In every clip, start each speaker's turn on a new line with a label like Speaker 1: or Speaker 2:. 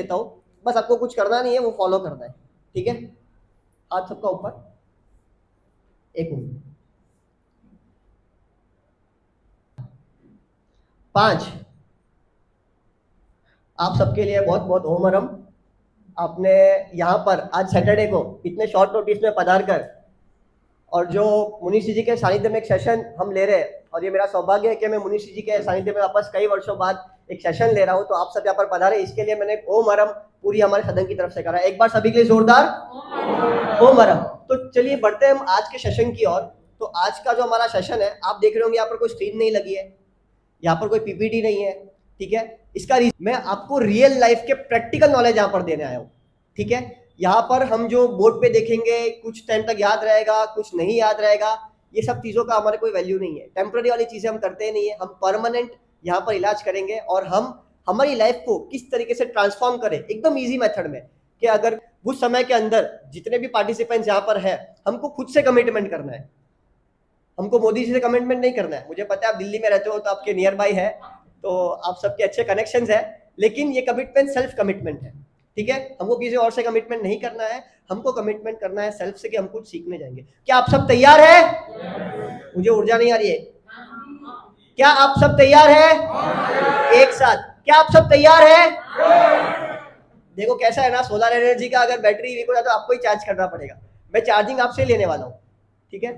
Speaker 1: देता हूँ, बस आपको कुछ करना नहीं है, वो फॉलो करना है। ठीक है, हाथ सबका ऊपर, एक मिनट। 5, आप सबके लिए बहुत बहुत ओम हरम। आपने यहाँ पर आज सैटरडे को इतने शॉर्ट नोटिस में पधार कर, और जो मुनीष जी के सानिध्य में एक सेशन हम ले रहे हैं, और ये मेरा सौभाग्य है कि मैं मुनीष जी के सानिध्य में वापस कई वर्षों बाद एक सेशन ले रहा हूँ, तो आप सब यहाँ पर पधारे, इसके लिए मैंने ओम हरम पूरी हमारे सदन की तरफ से करा। एक बार सभी के लिए जोरदार ओम हरम। तो चलिए बढ़ते हैं हम आज के सेशन की ओर। तो आज का जो हमारा सेशन है, आप देख रहे होंगे यहाँ पर कोई स्क्रीन नहीं लगी है, यहाँ पर कोई पीपीटी नहीं है। ठीक है, इसका मैं आपको रियल लाइफ के प्रैक्टिकल नॉलेज यहाँ पर देने आया हूँ। ठीक है, यहाँ पर हम जो बोर्ड पे देखेंगे, कुछ टाइम तक याद रहेगा, कुछ नहीं याद रहेगा, ये सब चीजों का हमारे कोई वैल्यू नहीं है। टेम्पररी वाली चीजें हम करते नहीं है, हम परमानेंट यहाँ पर इलाज करेंगे, और हम हमारी लाइफ को किस तरीके से ट्रांसफॉर्म करें एकदम ईजी मेथड में, कि अगर उस समय के अंदर जितने भी पार्टिसिपेंट्स यहाँ पर है, हमको खुद से कमिटमेंट करना है। हमको मोदी जी से कमिटमेंट नहीं करना है। मुझे पता है आप दिल्ली में रहते हो, तो आपके नियर बाई है, तो आप सबके अच्छे कनेक्शंस है, लेकिन ये कमिटमेंट सेल्फ कमिटमेंट है। ठीक है, हमको किसी और से कमिटमेंट नहीं करना है, हमको कमिटमेंट करना है सेल्फ से, कि हम कुछ सीखने जाएंगे। क्या आप सब तैयार है? मुझे ऊर्जा नहीं आ रही है। क्या आप सब तैयार है? एक साथ, क्या आप सब तैयार है? देखो कैसा है ना, सोलर एनर्जी का अगर बैटरी वीक हो जाए तो आपको ही चार्ज करना पड़ेगा, मैं चार्जिंग आपसे लेने वाला हूँ। ठीक है,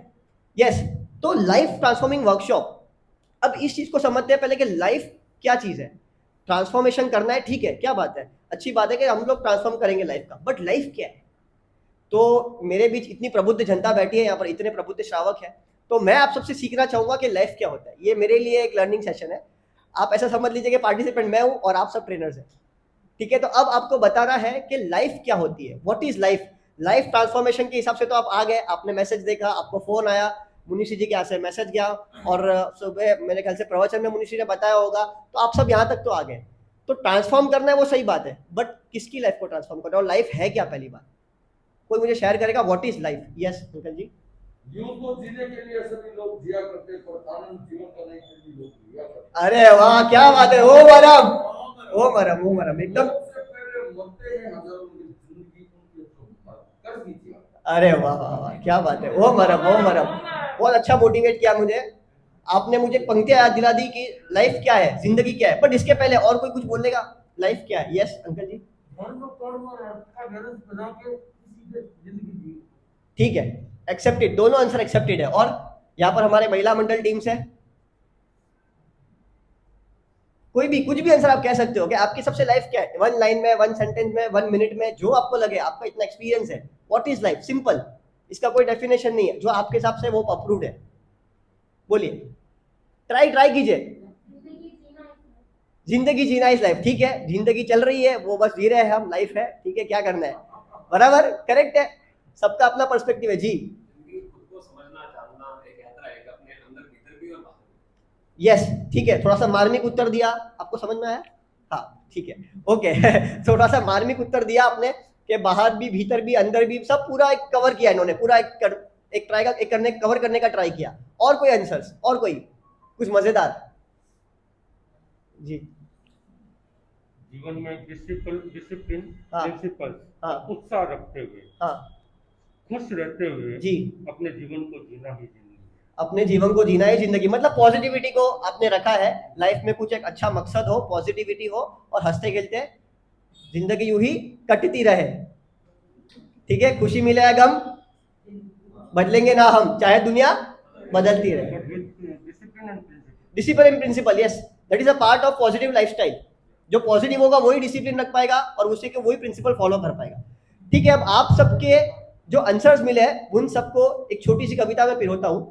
Speaker 1: यस। तो लाइफ ट्रांसफॉर्मिंग वर्कशॉप, अब इस चीज को समझते हैं पहले कि लाइफ क्या चीज है। ट्रांसफॉर्मेशन करना है, ठीक है, क्या बात है, अच्छी बात है कि हम लोग ट्रांसफॉर्म करेंगे लाइफ का, बट लाइफ क्या है? तो मेरे बीच इतनी प्रबुद्ध जनता बैठी है यहाँ पर, इतने प्रबुद्ध श्रावक है, तो मैं आप सबसे सीखना चाहूंगा कि लाइफ क्या होता है। ये मेरे लिए एक लर्निंग सेशन है। आप ऐसा समझ लीजिए कि पार्टिसिपेंट मैं हूँ और आप सब ट्रेनर्स हैं। ठीक है, तो अब आपको बताना है कि लाइफ क्या होती है, what is life. Life transformation के हिसाब से तो आप आ गए, आपने मैसेज देखा, आपको फोन आया, मुनीषी जी के यहाँ से मैसेज गया, और सुबह मेरे ख्याल से प्रवचन में मुनीषी ने बताया होगा, तो आप सब यहाँ तक तो आ गए। तो ट्रांसफॉर्म करना है वो सही बात है, बट किसकी लाइफ को ट्रांसफॉर्म करना है, और लाइफ है क्या? पहली बात कोई मुझे शेयर करेगा what is life? Yes uncle ji.
Speaker 2: यूं तो जीने के लिए सभी लोग जिया करते, पर आनंद जीवन करने के लिए लोग जिया करते।
Speaker 1: अरे वाह, क्या बात है, ओ मरम, ओ मरम, ओ मरम, एकदम।
Speaker 2: सबसे पहले मरते हैं हजारों की जिंदगी, उनके तो कर दीजिए।
Speaker 1: अरे वाह वाह वाह, क्या बात है, ओ मरम, ओ मरम, बहुत अच्छा मोटिवेट किया मुझे आपने। मुझे पंक्तियां याद दिला दी कि लाइफ क्या है, जिंदगी क्या है, बट इसके पहले और कोई कुछ बोलेगा लाइफ क्या है? यस अंकल जी। ठीक है, एक्सेप्टेड, दोनों आंसर एक्सेप्टेड है। और यहाँ पर हमारे महिला मंडल टीम से कोई भी कुछ भी आंसर आप कह सकते हो कि आपकी सबसे लाइफ क्या है, 1 लाइन में, 1 सेंटेंस में, 1 मिनट में, जो आपको लगे, आपका इतना एक्सपीरियंस है। What is life? सिंपल, इसका कोई डेफिनेशन नहीं है, जो आपके हिसाब से वो अप्रूव्ड है। बोलिए, ट्राई ट्राई कीजिए। जिंदगी जीना इज लाइफ, ठीक है, जिंदगी चल रही है, वो बस जी रहे हैं हम, लाइफ है, ठीक है, क्या करना है, बराबर, करेक्ट है, सबका अपना पर्सपेक्टिव है जी। यस, ठीक है, थोड़ा सा मार्मिक उत्तर दिया, आपको समझ में आया? हाँ ठीक है, ओके। थोड़ा सा मार्मिक उत्तर दिया आपने, कि बाहर भी, भीतर भी, अंदर भी, सब पूरा एक कवर किया इन्होंने, पूरा एक ट्राई का, एक करने, कवर करने का ट्राई किया। और कोई आंसर्स, और कोई कुछ मजेदार जी?
Speaker 2: जीवन में डिसिप्लिन,
Speaker 1: हाँ
Speaker 2: प्रिंसिपल,
Speaker 1: हाँ
Speaker 2: उत्साह रखते हुए,
Speaker 1: हाँ
Speaker 2: खुश रहते हुए
Speaker 1: जी,
Speaker 2: अपने जीवन को जीना ही जिंदगी।
Speaker 1: अपने जीवन को जीना ही जिंदगी, मतलब पॉजिटिविटी को आपने रखा है लाइफ में, कुछ एक अच्छा मकसद हो, पॉजिटिविटी हो, और हंसते खेलते जिंदगी यूं ही कटती रहे। ठीक है, खुशी मिले या गम, बदलेंगे ना हम, चाहे दुनिया बदलती रहे।
Speaker 2: Discipline and principle,
Speaker 1: discipline principle, yes, that is a part of positive lifestyle. जो पॉजिटिव होगा वही डिसिप्लिन रख पाएगा, और उसी के वही प्रिंसिपल फॉलो कर पाएगा। ठीक है, अब आप सबके जो आंसर्स मिले हैं, उन सबको एक छोटी सी कविता में पिरोता हूं।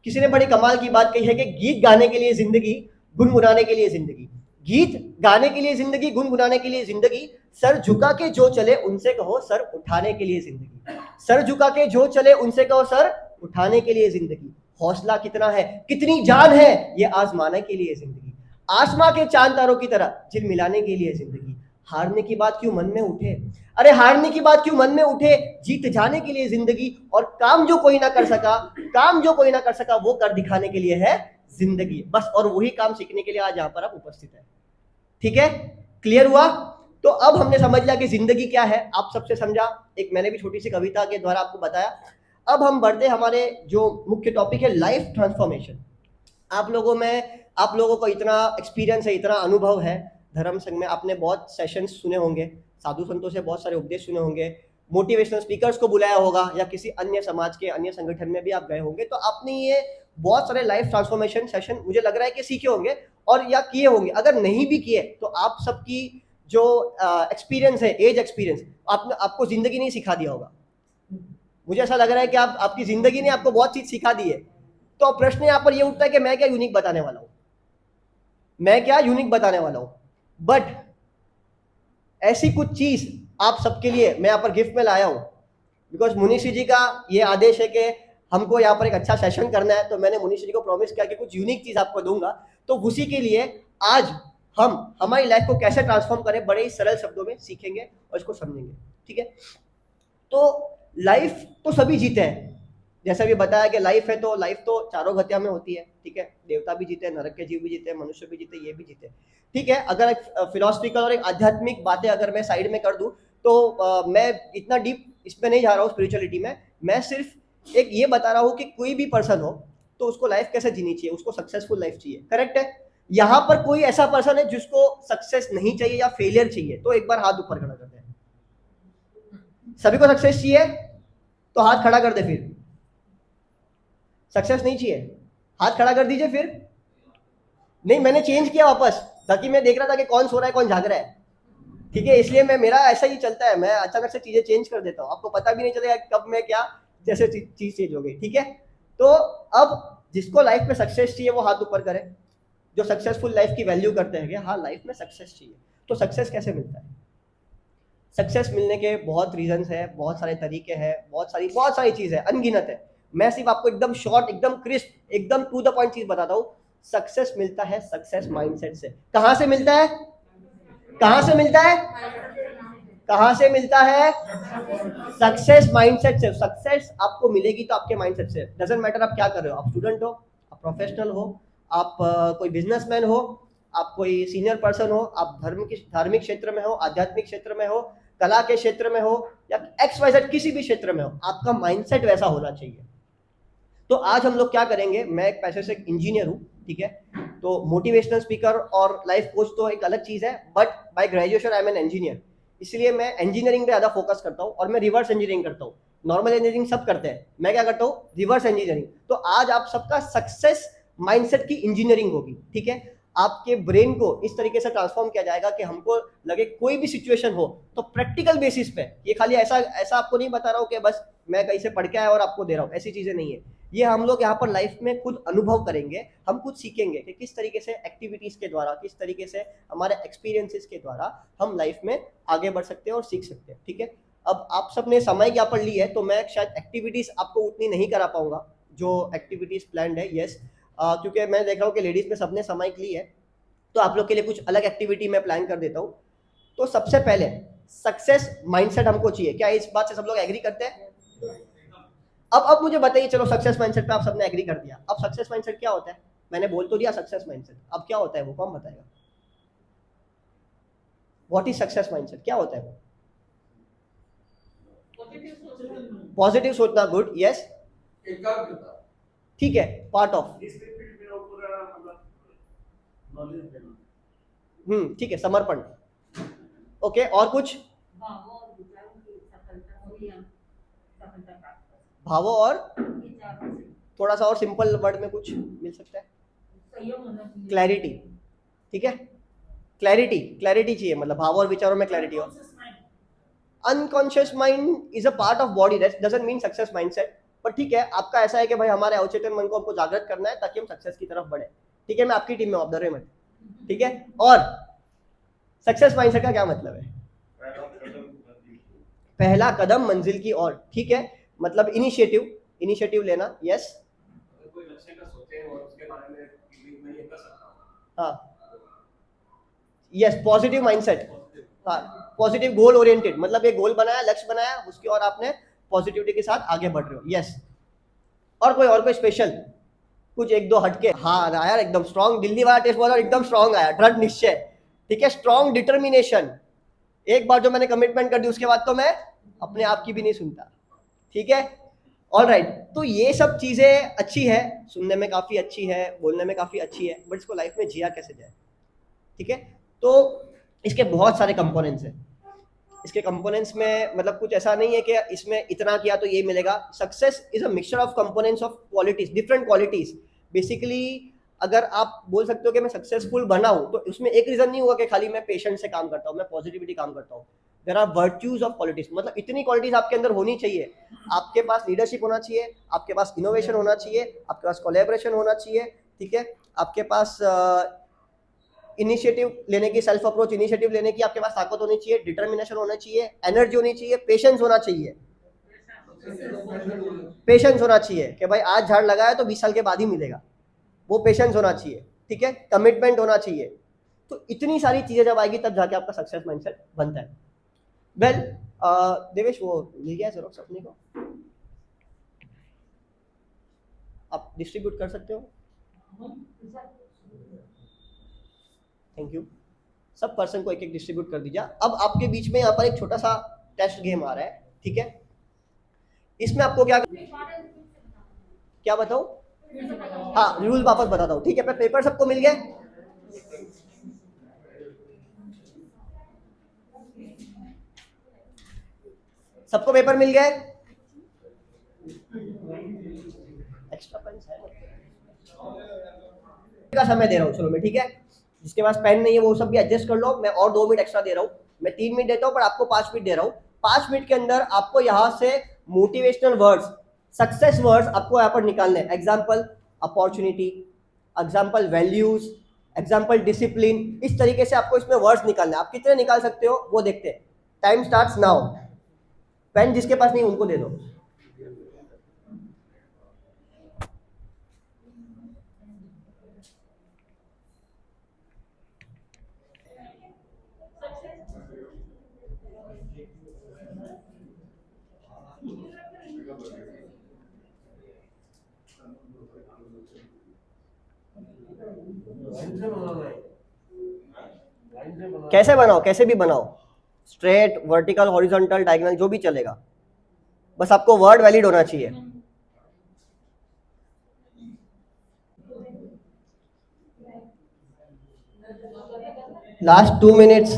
Speaker 1: किसी ने बड़ी कमाल की बात कही है कि गीत गाने के लिए जिंदगी, गुनगुनाने के लिए जिंदगी। गीत गाने के लिए जिंदगी, गुनगुनाने के लिए जिंदगी। सर झुका के जो चले उनसे कहो सर उठाने के लिए जिंदगी। सर झुका के जो चले उनसे कहो सर उठाने के लिए जिंदगी। हौसला कितना है, कितनी जान है, ये आजमाने के लिए जिंदगी। आसमां के चांद तारों की तरह झिलमिलाने के लिए जिंदगी। हारने की बात क्यों मन में उठे, अरे हारने की बात क्यों मन में उठे, जीत जाने के लिए जिंदगी। और काम जो कोई ना कर सका, काम जो कोई ना कर सका, वो कर दिखाने के लिए है जिंदगी। बस, और वही काम सीखने के लिए आज यहाँ पर आप उपस्थित है। ठीक है, क्लियर हुआ? तो अब हमने समझ लिया कि जिंदगी क्या है, आप सबसे समझा, एक मैंने भी छोटी सी कविता के द्वारा आपको बताया। अब हम बढ़ते हमारे जो मुख्य टॉपिक है, लाइफ ट्रांसफॉर्मेशन। आप लोगों को इतना एक्सपीरियंस है, इतना अनुभव है धर्म संघ में, आपने बहुत सेशंस सुने होंगे, साधु संतों से बहुत सारे उपदेश सुने होंगे, मोटिवेशनल स्पीकर्स को बुलाया होगा, या किसी अन्य समाज के अन्य संगठन में भी आप गए होंगे, तो आपने ये बहुत सारे लाइफ ट्रांसफॉर्मेशन सेशन मुझे लग रहा है कि सीखे होंगे और या किए होंगे। अगर नहीं भी किए तो आप सबकी जो एक्सपीरियंस है, एज एक्सपीरियंस, आपको जिंदगी नहीं सिखा दिया होगा। मुझे ऐसा लग रहा है कि आपकी जिंदगी ने आपको बहुत चीज सिखा दी है। तो प्रश्न यहाँ पर ये उठता है कि मैं क्या यूनिक बताने वाला हूं, मैं क्या यूनिक बताने वाला हूं। बट ऐसी कुछ चीज आप सबके लिए मैं यहाँ पर गिफ्ट में लाया हूं, बिकॉज मुनीषी जी का ये आदेश है कि हमको यहाँ पर एक अच्छा सेशन करना है, तो मैंने मुनीषी जी को प्रॉमिस किया कि कुछ यूनिक चीज आपको दूंगा। तो उसी के लिए आज हम हमारी लाइफ को कैसे ट्रांसफॉर्म करें, बड़े ही सरल शब्दों में सीखेंगे और इसको समझेंगे। ठीक है, तो लाइफ तो सभी जीते हैं, जैसा भी बताया कि लाइफ है, तो लाइफ तो चारों गतिया में होती है। ठीक है, देवता भी जीते, नरक के जीव भी जीते, मनुष्य भी जीते, ये भी जीते। ठीक है, अगर एक फिलोसफिकल और एक आध्यात्मिक बातें अगर मैं साइड में कर दूं, तो मैं इतना डीप इसमें नहीं जा रहा हूँ स्पिरिचुअलिटी में। मैं सिर्फ एक ये बता रहा हूँ कि कोई भी पर्सन हो तो उसको लाइफ कैसे जीनी चाहिए, उसको सक्सेसफुल लाइफ चाहिए। करेक्ट है, यहाँ पर कोई ऐसा पर्सन है जिसको सक्सेस नहीं चाहिए या फेलियर चाहिए, तो एक बार हाथ ऊपर खड़ा कर दे। सभी को सक्सेस चाहिए तो हाथ खड़ा कर दे। फिर सक्सेस नहीं चाहिए, हाथ खड़ा कर दीजिए। फिर नहीं, मैंने चेंज किया वापस, ताकि मैं देख रहा था कि कौन सो रहा है कौन जाग रहा है। ठीक है, इसलिए मेरा ऐसा ही चलता है, मैं अचानक से चीजें चेंज कर देता हूँ, आपको पता भी नहीं चलेगा कब मैं क्या जैसे चीज चेंज हो गई। ठीक है, तो अब जिसको लाइफ में सक्सेस चाहिए वो हाथ ऊपर करे, जो सक्सेसफुल लाइफ की वैल्यू करते हैं कि हाँ लाइफ में सक्सेस चाहिए। तो सक्सेस कैसे मिलता है? सक्सेस मिलने के बहुत रीजंस है, बहुत सारे तरीके हैं, बहुत सारी चीजें अनगिनत है। मैं सिर्फ आपको एकदम शॉर्ट, एकदम क्रिस्प, एकदम टू द पॉइंट चीज बताता हूँ। सक्सेस मिलता है सक्सेस माइंडसेट से। कहां से मिलता है? कहां से मिलता है? कहां से मिलता है? सक्सेस माइंडसेट से। सक्सेस आपको मिलेगी तो आपके माइंडसेट से। डजंट मैटर आप क्या कर रहे हो, आप स्टूडेंट हो, आप प्रोफेशनल हो, आप कोई बिजनेसमैन हो, आप कोई सीनियर पर्सन हो, आप धार्मिक क्षेत्र में हो, आध्यात्मिक क्षेत्र में हो, कला के क्षेत्र में हो, या XYZ किसी भी क्षेत्र में हो, आपका माइंडसेट वैसा होना चाहिए। तो आज हम लोग क्या करेंगे, मैं एक पैसे से इंजीनियर हूँ। ठीक है, तो मोटिवेशनल स्पीकर और लाइफ कोच तो एक अलग चीज है, but by graduation I am an engineer, इसलिए मैं इंजीनियरिंग पे ज्यादा फोकस करता हूँ और मैं रिवर्स इंजीनियरिंग करता हूँ। नॉर्मल इंजीनियरिंग सब करते हैं, मैं क्या करता हूँ, रिवर्स इंजीनियरिंग। तो आज आप सबका सक्सेस माइंडसेट की इंजीनियरिंग होगी। ठीक है, आपके ब्रेन को इस तरीके से ट्रांसफॉर्म किया जाएगा कि हमको लगे कोई भी सिचुएशन हो तो प्रैक्टिकल बेसिस पे, ये खाली ऐसा आपको नहीं बता रहा हूँ कि बस मैं कहीं से पढ़ के आया और आपको दे रहा हूँ, ऐसी चीजें नहीं है। ये हम लोग यहाँ पर लाइफ में खुद अनुभव करेंगे, हम खुद सीखेंगे कि किस तरीके से एक्टिविटीज के द्वारा, किस तरीके से हमारे एक्सपीरियंसेस के द्वारा हम लाइफ में आगे बढ़ सकते हैं और सीख सकते हैं। ठीक है, अब आप सबने समय यहाँ पर ली है, तो मैं शायद एक्टिविटीज आपको उतनी नहीं करा पाऊंगा जो एक्टिविटीज प्लान्ड है। यस, क्योंकि मैं देख रहा हूँ कि लेडीज में सबने समय ली है, तो आप लोग के लिए कुछ अलग एक्टिविटी मैं प्लान कर देता हूँ। तो सबसे पहले सक्सेस माइंडसेट हमको चाहिए, क्या इस बात से सब लोग एग्री करते हैं? अब मुझे बताइए, चलो सक्सेस माइंडसेट पे आप सबने एग्री कर दिया, अब सक्सेस माइंडसेट क्या होता है? मैंने बोल तो दिया सक्सेस माइंडसेट, अब क्या होता है वो कौन बताएगा? व्हाट इज सक्सेस माइंडसेट, क्या होता है वो? पॉजिटिव सोचना, गुड, यस,
Speaker 2: एकाग्रता,
Speaker 1: ठीक है, पार्ट ऑफ, ठीक है, समर्पण, ओके, और कुछ? भावों और थोड़ा सा और सिंपल वर्ड में कुछ मिल सकता है? क्लैरिटी, ठीक है, क्लैरिटी चाहिए, मतलब भावों और विचारों में क्लैरिटी हो। Unconscious mind is a part of body, that doesn't mean success mindset. पर ठीक है, आपका ऐसा है कि भाई हमारे अवचेतन मन को हमको जागृत करना है ताकि हम सक्सेस की तरफ बढ़े। ठीक है, मैं आपकी टीम में, आप डरे मत। ठीक है, और सक्सेस माइंडसेट का क्या मतलब है? पहला कदम मंजिल की ओर। ठीक है, मतलब इनिशिएटिव लेना। यस,
Speaker 3: कोई लक्ष्य का सोचे और उसके बारे में कि मैं ये कर सकता हूँ।
Speaker 1: हाँ, यस, पॉजिटिव माइंडसेट, हाँ, पॉजिटिव गोल ओरिएंटेड, मतलब एक गोल बनाया, लक्ष्य बनाया, उसकी ओर आपने पॉजिटिविटी के साथ आगे बढ़ रहे हो। यस, और कोई स्पेशल कुछ एक दो हटके? हाँ यार, एकदम स्ट्रॉन्ग, दिल्ली वाला टेस्ट वाला एकदम स्ट्रॉन्ग आया, दृढ़ निश्चय। ठीक है, स्ट्रॉन्ग डिटर्मिनेशन, एक बार जो मैंने कमिटमेंट कर दी उसके बाद तो मैं अपने आप की भी नहीं सुनता, ठीक है। ऑल राइट, तो ये सब चीजें अच्छी है, सुनने में काफी अच्छी है, बोलने में काफी अच्छी है, बट इसको लाइफ में जिया कैसे जाए, ठीक है। तो इसके बहुत सारे कंपोनेंट्स हैं। इसके कंपोनेंट्स में मतलब कुछ ऐसा नहीं है कि इसमें इतना किया तो ये मिलेगा। Success is a mixture of components of qualities, different qualities. Basically अगर आप बोल सकते हो कि मैं सक्सेसफुल बना हूं, तो उसमें एक रीजन नहीं हुआ कि खाली मैं पेशेंस से काम करता हूं, मैं पॉजिटिविटी काम करता हूं। There are virtues of qualities, मतलब इतनी क्वालिटीज आपके अंदर होनी चाहिए। आपके पास लीडरशिप होना चाहिए, आपके पास इनोवेशन होना चाहिए, आपके पास कोलैबोरेशन होना चाहिए, ठीक है। आपके पास इनिशिएटिव लेने की, सेल्फ अप्रोच इनिशिएटिव लेने की आपके पास ताकत होनी चाहिए, डिटर्मिनेशन होना चाहिए, एनर्जी होनी चाहिए, पेशेंस होना चाहिए। पेशेंस होना चाहिए कि भाई आज झाड़ लगाया तो 20 साल के बाद ही मिलेगा, वो पेशेंस होना चाहिए, ठीक है। कमिटमेंट होना चाहिए। तो इतनी सारी चीजें जब आएगी तब जाके आपका सक्सेस माइंडसेट बनता है। वेल देवेश, वो मिल गया जेरोक्स अपने को, आप डिस्ट्रीब्यूट कर सकते हो। Thank you. सब पर्सन को एक एक डिस्ट्रीब्यूट कर दीजिए। अब आपके बीच में यहाँ पर एक छोटा सा टेस्ट गेम आ रहा है, ठीक है। इसमें आपको क्या क्या बताऊं? हाँ, रूल वापस बताता हूँ, ठीक है। पेपर सबको मिल गए? सबको पेपर मिल गए? एक्स्ट्रा पेन है का समय दे रहा हूँ, चलो मैं, ठीक है। जिसके पास पेन नहीं है वो सब भी एडजस्ट कर लो। मैं और 2 मिनट एक्स्ट्रा दे रहा हूँ, मैं 3 मिनट देता हूँ, पर आपको 5 मिनट दे रहा हूँ। 5 मिनट के अंदर आपको यहाँ से मोटिवेशनल वर्ड्स, सक्सेस वर्ड्स आपको यहाँ पर निकालने हैं। Example opportunity, example values, example discipline, इस तरीके से आपको इसमें वर्ड्स निकालने हैं। आप कितने निकाल सकते हो वो देखते हैं। Time starts now. पेन जिसके पास नहीं उनको दे दो। कैसे बनाओ, कैसे भी बनाओ, स्ट्रेट, वर्टिकल, हॉरिजॉन्टल, डायगोनल, जो भी चलेगा, बस आपको वर्ड वैलिड होना चाहिए। Last 2 minutes.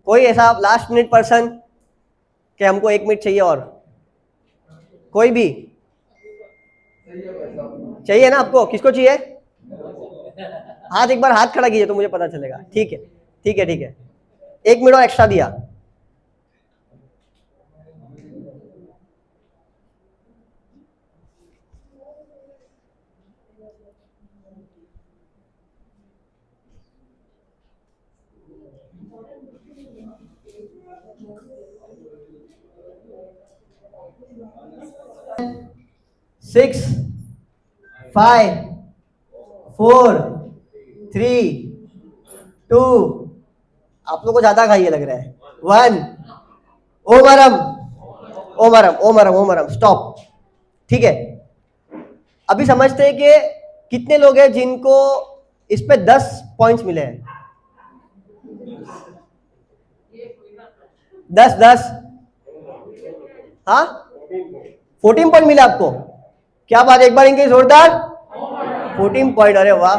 Speaker 1: कोई ऐसा लास्ट मिनट पर्सन कि हमको 1 मिनट चाहिए और? कोई भी चाहिए ना आपको? किसको चाहिए? हाथ, एक बार हाथ खड़ा कीजिए तो मुझे पता चलेगा। ठीक है, ठीक है, ठीक है। 1 मिनट और एक्स्ट्रा दिया। सिक्स, 5, 4, 3, 2, आप लोग को ज्यादा खाइए लग रहा है। 1, ओमरम, ओमरम, ओमरम, ओमरम, स्टॉप, ठीक है। अभी समझते हैं कि कितने लोग हैं जिनको इस पे 10 पॉइंट्स मिले हैं? 10 10, हाँ 14 पॉइंट मिले आपको। क्या बात है, एक बार इनके जोरदार 14 पॉइंट, अरे वाह।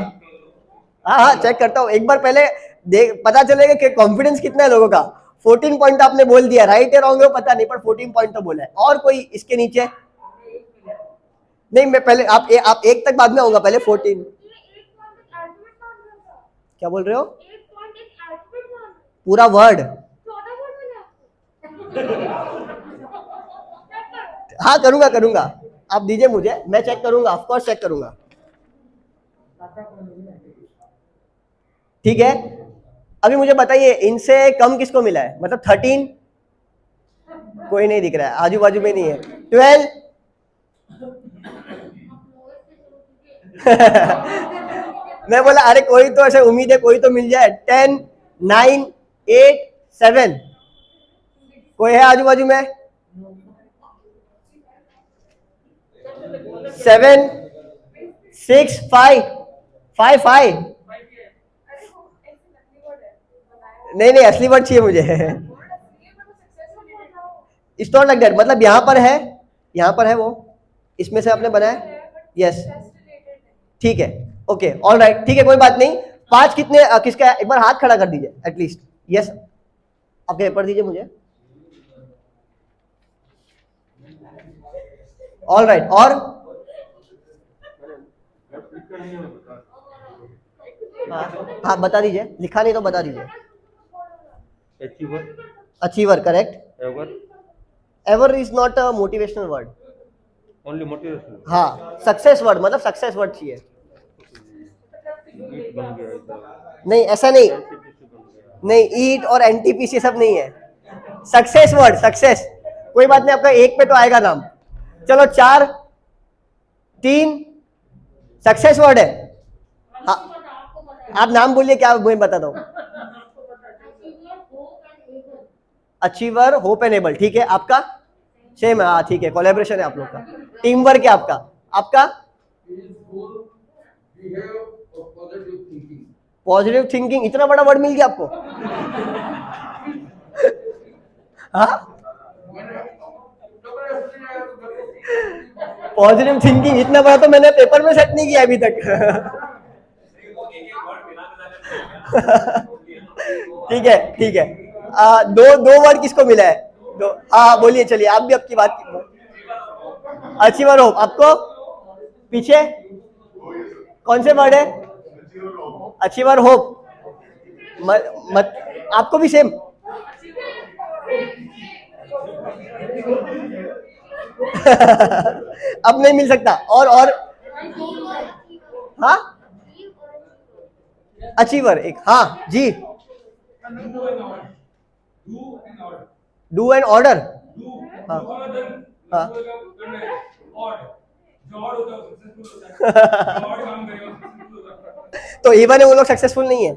Speaker 1: हाँ हाँ, चेक करता हूँ एक बार, पहले देख पता चलेगा कि कॉन्फिडेंस कितना है लोगों का। 14 पॉइंट आपने बोल दिया, राइट है रॉन्ग है पता नहीं, पर 14 पॉइंट तो बोला है। और कोई इसके नीचे? नहीं, मैं पहले आप एक तक बाद में आऊंगा, पहले 14। क्या बोल रहे हो? पूरा वर्ड? हाँ करूंगा करूंगा, आप दीजिए मुझे, मैं चेक करूंगा, ऑफ कोर्स चेक करूंगा, ठीक है। अभी मुझे बताइए इनसे कम किसको मिला है, मतलब 13? कोई नहीं दिख रहा है, आजू बाजू में नहीं है। 12? मैं बोला अरे कोई तो ऐसे उम्मीद है कोई तो मिल जाए। 10, 9, 8, 7? कोई है आजू बाजू में? 7, 6, 5, 5, 5, नहीं नहीं, असली वर्ड चाहिए मुझे। इट्स नॉट लाइक दैट, मतलब यहाँ पर है, यहाँ पर है वो, इसमें से आपने बनाया। यस, ठीक है, ओके, ऑल राइट, ठीक है, कोई बात नहीं। 5 कितने किसका है? एक बार हाथ खड़ा कर दीजिए एटलीस्ट। यस, आपके पेपर दीजिए मुझे। ऑल राइट, और हाँ बता दीजिए, लिखा नहीं तो बता दीजिए।
Speaker 4: Achiever,
Speaker 1: achiever, correct.
Speaker 4: Ever,
Speaker 1: ever is not a motivational word.
Speaker 4: Only motivation.
Speaker 1: हाँ, सक्सेस वर्ड, मतलब सक्सेस वर्ड चाहिए।
Speaker 4: ईट बन गया इधर,
Speaker 1: नहीं, ऐसा नहीं,
Speaker 4: एनटीपीसी बन गया।
Speaker 1: नहीं, ईट और एनटीपीसी सब नहीं है, सक्सेस वर्ड, सक्सेस। कोई बात नहीं, आपका एक पे तो आएगा नाम। चलो 4 3, सक्सेस वर्ड है। हाँ, आप नाम बोलिए, क्या मैं बताता हूँ। अचीवर, होप एंड एबल, ठीक है। आपका सेम है, हाँ ठीक है, कोलैबोरेशन है आप लोग का, टीम वर्क है आपका। आपका
Speaker 2: Peaceful, behave, or positive thinking.
Speaker 1: Positive thinking, इतना बड़ा वर्ड मिल गया आपको। हाँ, पॉजिटिव थिंकिंग, इतना बड़ा तो मैंने पेपर में सेट नहीं किया अभी तक। ठीक है, ठीक है। दो वर्ड किसको मिला है? दो, हाँ बोलिए, चलिए आप भी आपकी बात की। अचीवर होप, आपको पीछे कौन से वर्ड है? अचीवर होप, मत आपको भी सेम। अब नहीं मिल सकता, और हाँ, अचीवर एक, हाँ जी, डू एंड ऑर्डर, हाँ हाँ। तो इवन है, वो लोग सक्सेसफुल नहीं है।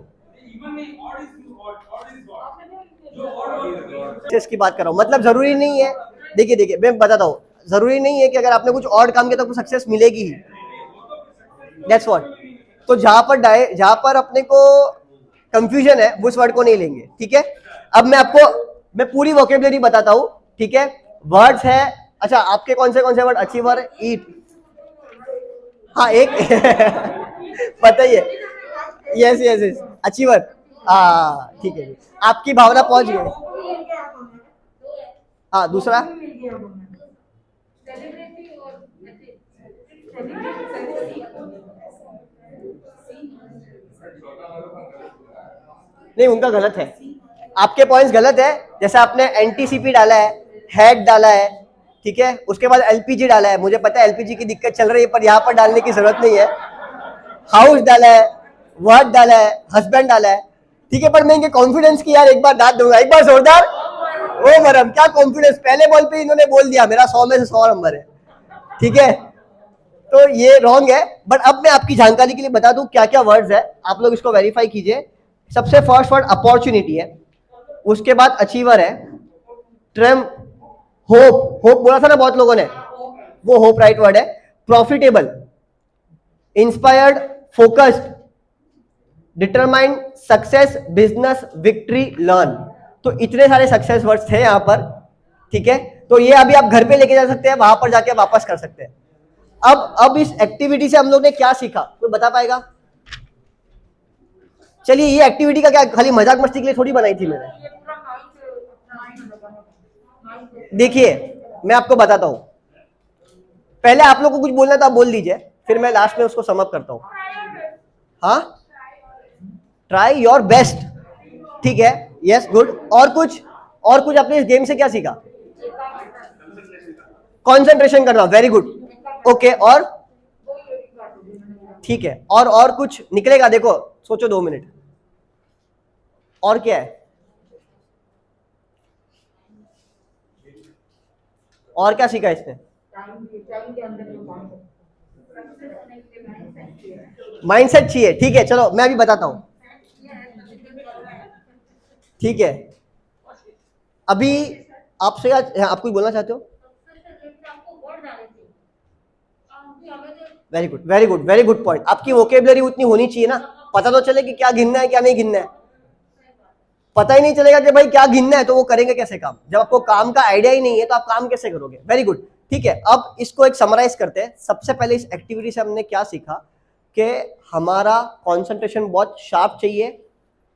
Speaker 1: की बात कर रहा हूँ, मतलब जरूरी नहीं है। देखिए देखिए, मैं बताता हूँ, जरूरी नहीं है कि अगर आपने कुछ और काम किया तो आपको सक्सेस मिलेगी ही। That's what. तो जहां पर अपने को कंफ्यूजन है, उस वर्ड को नहीं लेंगे, ठीक है। अब मैं पूरी वोकेबलरी बताता हूँ, ठीक है। वर्ड्स है, अच्छा आपके कौन से वर्ड? अचीवर, ईट, हाँ एक बताइए। यस यस यस, अचीवर, हाँ ठीक है, आपकी भावना पहुंच गई। हाँ, दूसरा नहीं, उनका गलत है, आपके पॉइंट्स गलत है। जैसे आपने एनटीसीपी डाला है, हैड डाला है, ठीक है, उसके बाद एलपीजी डाला है। मुझे पता है एलपीजी की दिक्कत चल रही है, पर यहाँ पर डालने की जरूरत नहीं है। हाउस डाला है, वर्ड डाला है, हस्बैंड डाला है, ठीक है। पर मैं इनके कॉन्फिडेंस की यार एक बार दाद दूंगा, एक बार जोरदार। ओ मरम, क्या कॉन्फिडेंस, पहले बॉल पे इन्होंने बोल दिया, मेरा 100 में से 100 नंबर है, ठीक है। तो ये रॉन्ग है, बट अब मैं आपकी जानकारी के लिए बता दूं क्या क्या वर्ड्स है, आप लोग इसको वेरीफाई कीजिए। सबसे फर्स्ट वर्ड अपॉर्चुनिटी है, उसके बाद अचीवर है, ट्रेम, होप बोला था ना बहुत लोगों ने, वो होप राइट वर्ड है। Profitable, inspired, focused, determined, success, business, victory, learn. तो इतने सारे सक्सेस वर्ड्स थे यहाँ पर, ठीक है। तो ये अभी आप घर पे लेके जा सकते हैं, वहां पर जाके वापस कर सकते हैं। अब इस एक्टिविटी से हम लोग ने क्या सीखा, कोई बता पाएगा? चलिए, ये एक्टिविटी का क्या, खाली मजाक मस्ती के लिए थोड़ी बनाई थी मैंने। देखिए, मैं आपको बताता हूं, पहले आप लोग को कुछ बोलना था, आप बोल दीजिए, फिर मैं लास्ट में उसको सम अप करता हूं। हाँ, ट्राई योर बेस्ट, ठीक है, यस गुड। और कुछ आपने इस गेम से क्या सीखा? कंसंट्रेशन करना, वेरी गुड, ओके। और ठीक है, और कुछ निकलेगा, देखो सोचो 2 मिनट, और क्या है? और क्या सीखा इसने? माइंडसेट चाहिए, ठीक है। चलो मैं अभी बताता हूं, ठीक है। अभी आपसे आप कुछ बोलना चाहते हो? Very good, very good, very good point. आपकी वोकेबलरी उतनी होनी चाहिए ना, पता तो चले कि क्या गिनना है क्या नहीं गिनना है, पता ही नहीं चलेगा कि भाई क्या गिनना है, तो वो करेंगे कैसे काम? जब आपको काम का आइडिया ही नहीं है तो आप काम कैसे करोगे? वेरी गुड, ठीक है। अब इसको एक समराइज करते हैं। सबसे पहले इस एक्टिविटी से हमने क्या सीखा कि हमारा कॉन्सेंट्रेशन बहुत शार्प चाहिए,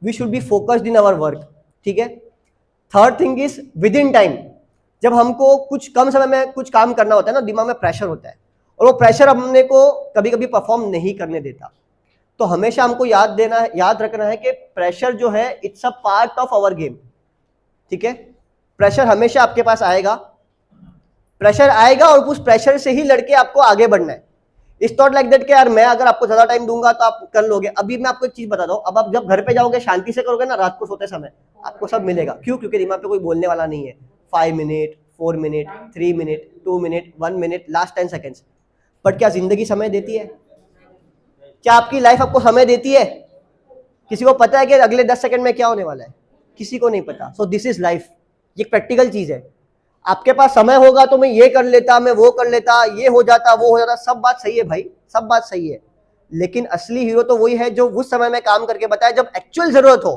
Speaker 1: we should be focused in our work, ठीक है। Third thing is within time. जब हमको कुछ कम समय में कुछ काम करना होता है ना, दिमाग में प्रेशर होता है और वो प्रेशर हमने को कभी कभी परफॉर्म नहीं करने देता। तो हमेशा हमको याद रखना है कि प्रेशर जो है it's a part of our game, ठीक है। प्रेशर हमेशा आपके पास आएगा, प्रेशर आएगा और उस प्रेशर से ही लड़के आपको आगे बढ़ना है। इट्स नॉट लाइक दैट कि यार मैं अगर आपको ज्यादा टाइम दूंगा तो आप कर लोगे। अभी मैं आपको एक चीज बताता हूँ, अब आप जब घर पे जाओगे शांति से करोगे ना, रात को सोते समय आपको सब मिलेगा। क्यों? क्योंकि दिमाग पे कोई बोलने वाला नहीं है। 5 minute, 4 minute, 3 minute, 2 minute, 1 minute, last 10 seconds. But क्या जिंदगी समय देती है? क्या आपकी लाइफ आपको समय देती है? किसी को पता है कि अगले 10 सेकंड में क्या होने वाला है? किसी को नहीं पता। सो दिस इज लाइफ, ये प्रैक्टिकल चीज है। आपके पास समय होगा तो मैं ये कर लेता, मैं वो कर लेता, ये हो जाता, वो हो जाता, सब बात सही है भाई, सब बात सही है। लेकिन असली हीरो तो वही है जो उस समय में काम करके बताए जब एक्चुअल जरूरत हो।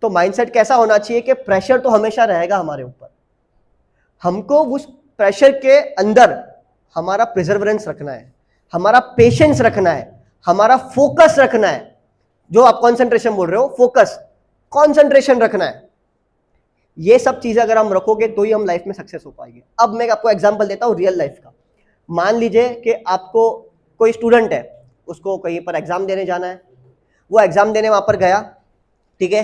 Speaker 1: तो माइंडसेट कैसा होना चाहिए कि प्रेशर तो हमेशा रहेगा हमारे ऊपर, हमको उस प्रेशर के अंदर हमारा प्रिजर्वेंस रखना है, हमारा पेशेंस रखना है, हमारा फोकस रखना है। जो आप कंसंट्रेशन बोल रहे हो, फोकस, कंसंट्रेशन रखना है। ये सब चीजें अगर हम रखोगे तो ही हम लाइफ में सक्सेस हो पाएंगे। अब मैं आपको एग्जांपल देता हूं रियल लाइफ का। मान लीजिए कि आपको कोई स्टूडेंट है, उसको कहीं पर एग्जाम देने जाना है, वो एग्जाम देने वहां पर गया, ठीक है।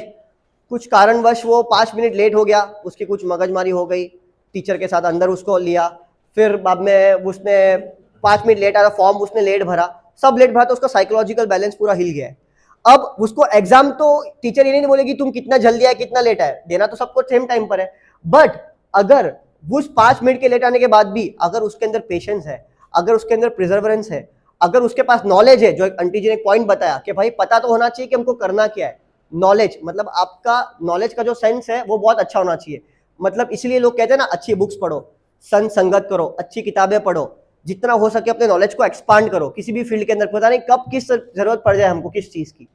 Speaker 1: कुछ कारणवश वो 5 मिनट लेट हो गया, उसकी कुछ मगजमारी हो गई, टीचर के साथ अंदर उसको लिया, फिर बाद में उसने 5 मिनट लेट आया, फॉर्म उसने लेट भरा, सब लेट भरा, तो उसका साइकोलॉजिकल बैलेंस पूरा हिल गया है। अब उसको एग्जाम तो टीचर ये नहीं बोलेगी तुम कितना जल्दी आए कितना लेट आए, देना तो सबको सेम टाइम पर है। बट अगर उस 5 मिनट के लेट आने के बाद भी अगर उसके अंदर पेशेंस है, अगर उसके अंदर प्रिजर्वेंस है, अगर उसके पास नॉलेज है, जो एक आंटी जी ने पॉइंट बताया कि भाई पता तो होना चाहिए कि हमको करना क्या है। नॉलेज मतलब आपका नॉलेज का जो सेंस है वो बहुत अच्छा होना चाहिए। मतलब इसलिए लोग कहते हैं ना, अच्छी बुक्स पढ़ो, संगत करो, अच्छी किताबें पढ़ो, जितना हो सके अपने नॉलेज को एक्सपांड करो किसी भी फील्ड के अंदर। पता नहीं कब किस जरूरत पड़ जाए हमको किस चीज की।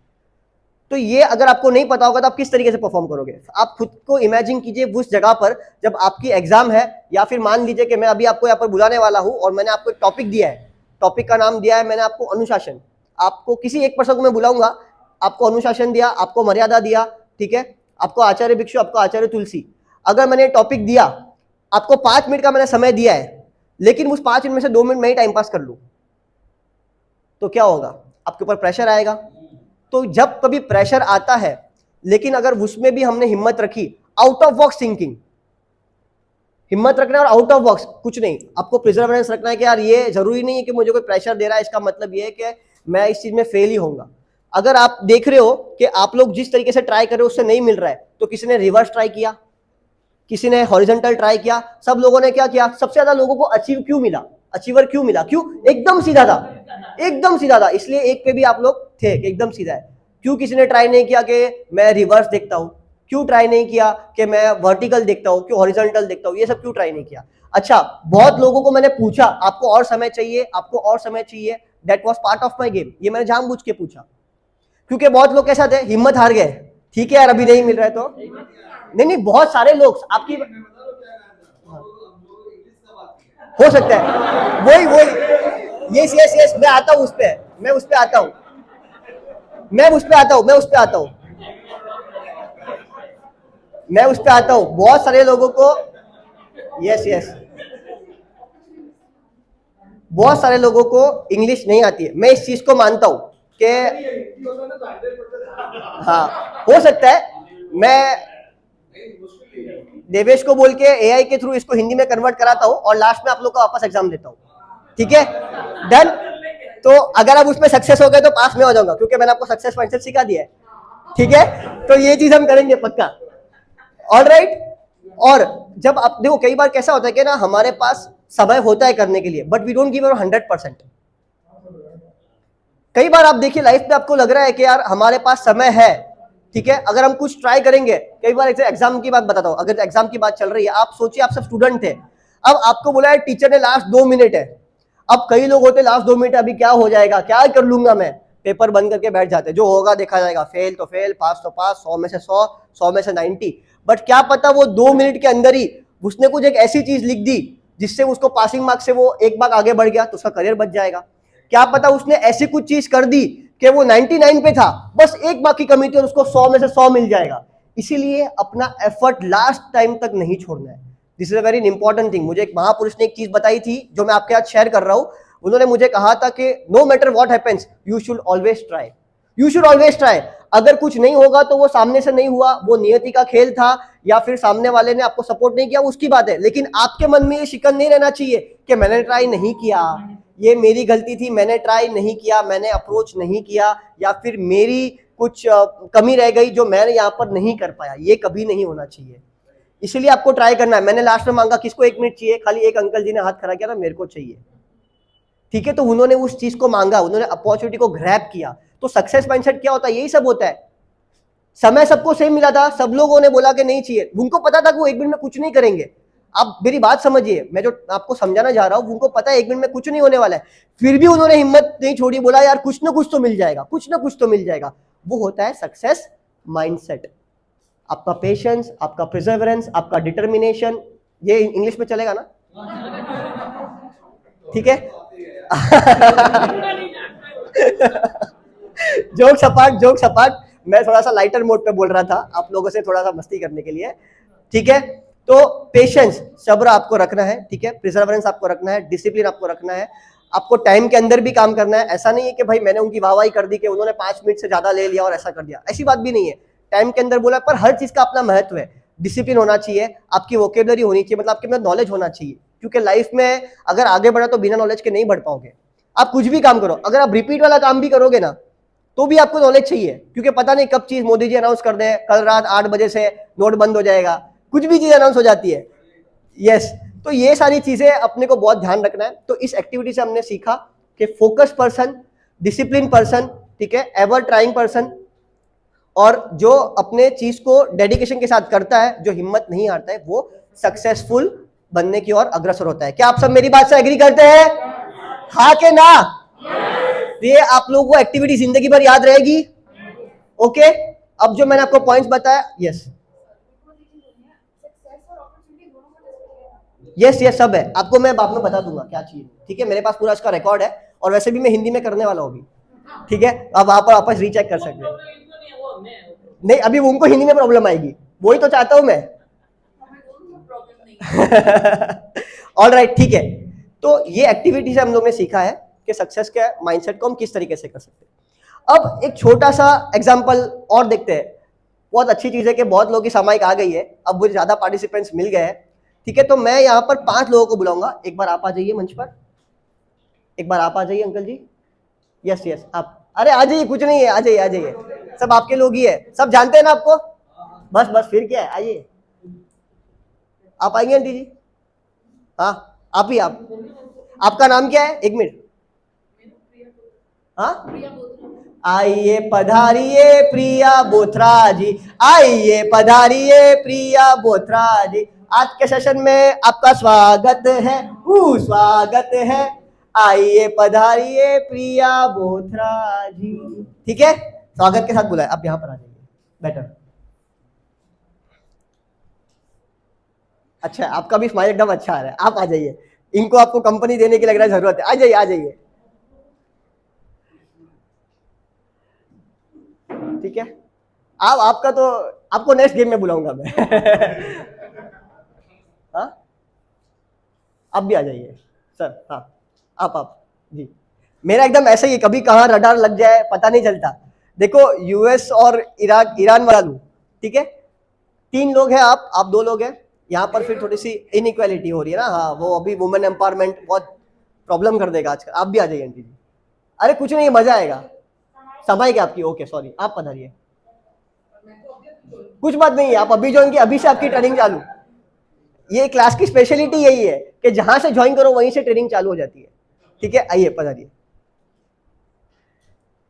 Speaker 1: तो ये अगर आपको नहीं पता होगा तो आप किस तरीके से परफॉर्म करोगे? आप खुद को इमेजिन कीजिए उस जगह पर जब आपकी एग्जाम है, या फिर मान लीजिए कि मैं अभी आपको यहाँ पर बुलाने वाला हूँ और मैंने आपको एक टॉपिक दिया है, टॉपिक का नाम दिया है मैंने आपको अनुशासन। आपको किसी एक पर्सन को मैं बुलाऊंगा, आपको अनुशासन दिया, आपको मर्यादा दिया, ठीक है, आपको आचार्य भिक्षु, आपको आचार्य तुलसी। अगर मैंने टॉपिक दिया, आपको 5 मिनट का मैंने समय दिया है, लेकिन उस 5 मिनट में से 2 मिनट में ही टाइम पास कर लूं, तो क्या होगा? आपके ऊपर प्रेशर आएगा। तो जब कभी प्रेशर आता है, लेकिन अगर उसमें भी हमने हिम्मत रखी, आउट ऑफ बॉक्स थिंकिंग, हिम्मत रखना और आउट ऑफ बॉक्स कुछ नहीं, आपको प्रिजर्वेंस रखना है कि यार ये जरूरी नहीं है कि मुझे कोई प्रेशर दे रहा है इसका मतलब ये है कि मैं इस चीज में फेल ही होऊंगा। अगर आप देख रहे हो कि आप लोग जिस तरीके से ट्राई कर रहे हो उससे नहीं मिल रहा है, तो किसी ने रिवर्स ट्राई किया, किसी ने हॉरिजॉन्टल ट्राई किया, सब लोगों ने क्या किया? सबसे ज्यादा लोगों को अचीवर क्यों मिला? क्यों? एकदम सीधा था, एकदम सीधा था, इसलिए एक पे भी आप लोग थे कि एकदम सीधा है। क्यों किसी ने ट्राई नहीं किया कि मैं रिवर्स देखता हूं? क्यों ट्राई नहीं किया कि मैं वर्टिकल देखता हूं? क्यों हॉरिजॉन्टल देखता हूं? ये सब क्यों ट्राई नहीं किया? अच्छा, बहुत लोगों को मैंने पूछा आपको और समय चाहिए, आपको और समय चाहिए, that was part of my game. ये मैंने जानबूझ के पूछा, क्योंकि बहुत लोग कैसा थे, हिम्मत हार गए, ठीक है यार अभी नहीं मिल रहा है तो नहीं, बहुत सारे लोग आपकी हो सकता है वही यस मैं आता हूं उस पे, मैं उस पे आता हूं बहुत सारे लोगों को यस बहुत सारे लोगों को इंग्लिश नहीं आती है। मैं इस चीज को मानता हूं कि हाँ हो सकता है, मैं देवेश को बोल के एआई के थ्रू इसको हिंदी में कन्वर्ट कराता हूं और लास्ट में आप लोग का वापस एग्जाम देता हूं, ठीक है, डन। तो अगर आप उसमें सक्सेस हो गए तो पास में हो जाऊंगा, क्योंकि मैंने आपको सक्सेस माइंडसेट सिखा दिया है, ठीक है। तो ये चीज हम करेंगे पक्का, ऑलराइट। और जब आप देखो कई बार कैसा होता है कि ना हमारे पास समय होता है करने के लिए, but we don't give our 100%। कई बार आप देखिए लाइफ में आपको लग रहा है कि यार हमारे पास समय है, ठीक है, अगर हम कुछ ट्राई करेंगे। कई बार एग्जाम की बात बताता हूं, अगर एग्जाम की बात चल रही है, आप सोचिए आप सब स्टूडेंट थे, अब आपको बोला है टीचर ने लास्ट 2 मिनट है। अब कई लोग होते लास्ट 2 मिनट अभी क्या हो जाएगा, क्या कर लूंगा मैं, पेपर बंद करके बैठ जाते हैं, जो होगा देखा जाएगा, फेल तो फेल, पास तो पास, 100 में से 100, 100 में से 90। बट क्या पता वो 2 मिनट के अंदर ही उसने कुछ एक ऐसी चीज लिख दी जिससे उसको पासिंग मार्क्स से वो एक मार्क आगे बढ़ गया, तो उसका करियर बच जाएगा। क्या पता उसने ऐसी कुछ चीज कर दी कि वो 99 पे था, बस एक मार्क की कमी थी और उसको 100 में से 100 मिल जाएगा। इसीलिए अपना एफर्ट लास्ट टाइम तक नहीं छोड़ना है। This is a very important thing. मुझे एक महापुरुष ने एक चीज बताई थी जो मैं आपके साथ शेयर कर रहा हूं। उन्होंने मुझे कहा था कि no matter what happens, you should always try, you should always try. अगर कुछ नहीं होगा तो वो सामने से नहीं हुआ, वो नियति का खेल था, या फिर सामने वाले ने आपको सपोर्ट नहीं किया, उसकी बात है, लेकिन आपके मन में ये शिकन नहीं रहना चाहिए कि मैंने ट्राई नहीं किया, ये मेरी गलती थी, मैंने ट्राई नहीं किया, मैंने अप्रोच नहीं किया, या फिर मेरी कुछ कमी रह गई जो मैं यहाँ पर नहीं कर पाया। ये कभी नहीं होना चाहिए। इसलिए आपको ट्राई करना है। मैंने लास्ट में मांगा किसको 1 मिनट चाहिए, खाली एक अंकल जी ने हाथ खड़ा किया ना, मेरे को चाहिए। ठीक है, तो उन्होंने उस चीज को मांगा, उन्होंने अपॉर्चुनिटी को ग्रैब किया। तो सक्सेस माइंडसेट क्या होता है, यही सब होता है। समय सबको सेम मिला था, सब लोगों ने बोला कि नहीं चाहिए, उनको पता था कि वो 1 मिनट में कुछ नहीं करेंगे। आप मेरी बात समझिए, मैं जो आपको समझाना जा रहा हूं, उनको पता है 1 मिनट में कुछ नहीं होने वाला है, फिर भी उन्होंने हिम्मत नहीं छोड़ी, बोला यार कुछ ना कुछ तो मिल जाएगा, कुछ ना कुछ तो मिल जाएगा। वो होता है सक्सेस माइंडसेट। आपका पेशेंस, आपका प्रिजर्वेरेंस, आपका डिटर्मिनेशन। ये इंग्लिश में चलेगा ना? ठीक है। जोक सपाट, मैं थोड़ा सा लाइटर मोड पे बोल रहा था आप लोगों से, थोड़ा सा मस्ती करने के लिए। ठीक है, तो पेशेंस, सब्र आपको रखना है। ठीक है, प्रिजर्वेरेंस आपको रखना है, डिसिप्लिन आपको रखना है, आपको टाइम के अंदर भी काम करना है। ऐसा नहीं है कि भाई मैंने उनकी वाहवाही कर दी कि उन्होंने 5 मिनट से ज्यादा ले लिया और ऐसा कर दिया, ऐसी बात भी नहीं है। टाइम के अंदर बोला, पर हर चीज का अपना महत्व है। डिसिप्लिन होना चाहिए, आपकी वोकेबलरी होनी चाहिए, मतलब आपके अंदर नॉलेज होना चाहिए, क्योंकि लाइफ में अगर आगे बढ़ा तो बिना नॉलेज के नहीं बढ़ पाओगे। आप कुछ भी काम करो, अगर आप रिपीट वाला काम भी करोगे ना, तो भी आपको नॉलेज चाहिए, क्योंकि पता नहीं कब चीज मोदी जी अनाउंस कर दे, कल रात 8 बजे से नोट बंद हो जाएगा, कुछ भी चीज अनाउंस हो जाती है। यस, तो ये सारी चीजें अपने को बहुत ध्यान रखना है। तो इस एक्टिविटी से हमने सीखा कि फोकस पर्सन, डिसिप्लिन पर्सन, ठीक है, एवर ट्राइंग पर्सन, और जो अपने चीज को डेडिकेशन के साथ करता है, जो हिम्मत नहीं हारता है, वो सक्सेसफुल बनने की ओर अग्रसर होता है। क्या आप सब मेरी बात से एग्री करते हैं? हाँ के ना? ये आप लोगों को एक्टिविटी जिंदगी भर याद रहेगी। ओके, अब जो मैंने आपको पॉइंट्स बताया, यस यस यस सब है, आपको मैं बाद में बता दूंगा क्या चाहिए। ठीक है, मेरे पास पूरा इसका रिकॉर्ड है, और वैसे भी मैं हिंदी में करने वाला हूँ अभी। ठीक है, अब आप वापस रीचेक कर सकते हैं। नहीं, अभी उनको हिंदी में प्रॉब्लम आएगी, वही तो चाहता हूं मैं। ऑल राइट, ठीक है। तो ये एक्टिविटी से हम लोग ने सीखा है कि सक्सेस के माइंडसेट को हम किस तरीके से कर सकते हैं। अब एक छोटा सा एग्जांपल और देखते हैं। बहुत अच्छी चीज है कि बहुत लोगों की सामायिक आ गई है, अब मुझे ज्यादा पार्टिसिपेंट्स मिल गए हैं। ठीक है, तो मैं यहाँ पर 5 लोगों को बुलाऊंगा। एक बार आप आ जाइए मंच पर, एक बार आप आ जाइए अंकल जी। यस यस, आप, अरे आ जाइए, कुछ नहीं है, आ जाइए आ जाइए, सब आपके लोग ही है, सब जानते हैं ना आपको। बस बस, फिर क्या है, आइए। आप आएंगे आंटी जी? हाँ, आप ही, आप, आपका नाम क्या है? 1 मिनट। हाँ, आइए पधारिए प्रिया बोथरा जी, आइए पधारिए प्रिया बोथरा जी, आज के सेशन में आपका स्वागत है, स्वागत है, आइए पधारिए प्रिया बोथरा जी। ठीक है, स्वागत के साथ बुलाए, आप यहाँ पर आ जाइए, बेटर। अच्छा, आपका भी स्माइल एकदम अच्छा आ रहा है, आप आ जाइए। इनको आपको कंपनी देने की लग रहा है जरूरत है, आ जाइए आ जाइए। ठीक है, आप, आपका तो, आपको नेक्स्ट गेम में बुलाऊंगा मैं। हाँ, आप भी आ जाइए सर। हाँ, आप जी। मेरा एकदम ऐसे ही, कभी कहाँ रडार लग जाए पता नहीं चलता। देखो, यूएस और इराक, ईरान वाला लू, ठीक है, 3 लोग हैं, आप 2 लोग हैं यहाँ पर, फिर थोड़ी सी इनइक्वालिटी हो रही है ना। हाँ, वो अभी वुमेन एम्पावरमेंट बहुत प्रॉब्लम कर देगा आजकल। आप भी आ जाइए आंटी जी। अरे कुछ नहीं, मजा आएगा। समय क्या आपकी? ओके सॉरी, आप पधारिए। कुछ बात नहीं है, आप अभी ज्वाइन किए, अभी से आपकी ट्रेनिंग चालू। ये क्लास की स्पेशलिटी यही है कि जहां से ज्वाइन करो वहीं से ट्रेनिंग चालू हो जाती है। ठीक है, आइए पधारिए,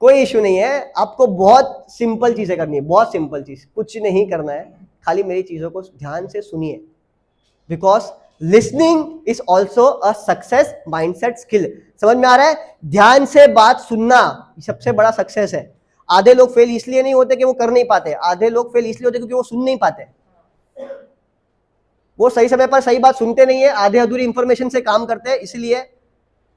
Speaker 1: कोई इश्यू नहीं है। आपको बहुत सिंपल चीजें करनी है, बहुत सिंपल चीज, कुछ नहीं करना है, खाली मेरी चीजों को ध्यान से सुनिए। Because listening is also a success mindset skill. समझ में आ रहा है? ध्यान से बात सुनना सबसे बड़ा सक्सेस है। आधे लोग फेल इसलिए नहीं होते कि वो कर नहीं पाते, आधे लोग फेल इसलिए होते क्योंकि वो सुन नहीं पाते, वो सही समय पर सही बात सुनते नहीं है, आधे अधूरी इंफॉर्मेशन से काम करते हैं। इसलिए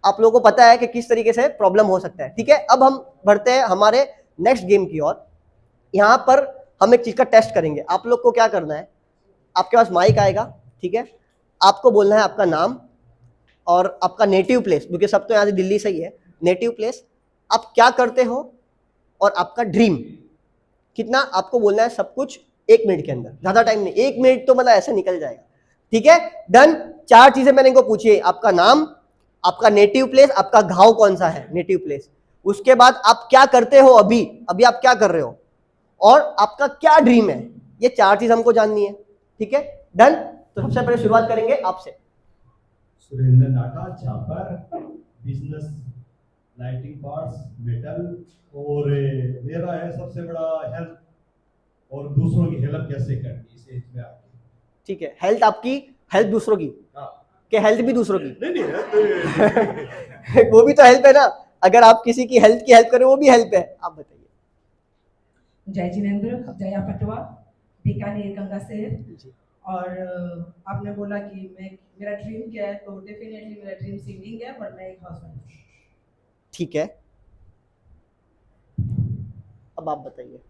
Speaker 1: आप लोगों को पता है कि किस तरीके से प्रॉब्लम हो सकता है। ठीक है, अब हम बढ़ते हैं हमारे नेक्स्ट गेम की ओर। यहां पर हम एक चीज का टेस्ट करेंगे। आप लोग को क्या करना है, आपके पास माइक आएगा, ठीक है, आपको बोलना है आपका नाम और आपका नेटिव प्लेस, क्योंकि सब तो यहाँ से दिल्ली से ही है। नेटिव प्लेस, आप क्या करते हो और आपका ड्रीम कितना, आपको बोलना है सब कुछ 1 मिनट के अंदर, ज्यादा टाइम नहीं, 1 मिनट तो मतलब ऐसे निकल जाएगा। ठीक है, डन। 4 चीजें मैंने इनको पूछी है, आपका नाम, आपका नेटिव प्लेस, आपका गांव कौन सा है, नेटिव प्लेस, उसके बाद आप क्या करते हो अभी, अभी आप क्या कर रहे हो, और आपका क्या ड्रीम है। ये 4 चीज हमको जाननी है। ठीक है, डन। तो सबसे पहले शुरुआत करेंगे आपसे।
Speaker 5: सुरेंद्र नाटा, छापर, बिजनेस, लाइटिंग पार्ट्स, मेटल, और मेरा है सबसे बड़ा हेल्थ और दूसरों की हेल्प कैसे करनी इस एज में आके।
Speaker 1: ठीक है, हेल्थ आपकी, हेल्थ दूसरों की,
Speaker 5: हाँ।
Speaker 1: कि हेल्थ भी दूसरों की?
Speaker 5: नहीं नहीं
Speaker 1: वो भी तो हेल्प है ना, अगर आप किसी की हेल्थ की हेल्प करें वो भी हेल्प है। आप बताइए।
Speaker 6: जय जिनेंद्र, जया पटवा, बीकानेर गंगा शहर।
Speaker 1: जी।
Speaker 6: और आपने बोला कि मेरा ड्रीम क्या है, तो डेफिनेटली मेरा ड्रीम सिंगिंग है, बट मैं एक हाउसवाइफ हूँ।
Speaker 1: ठीक है, अब आप बताइए।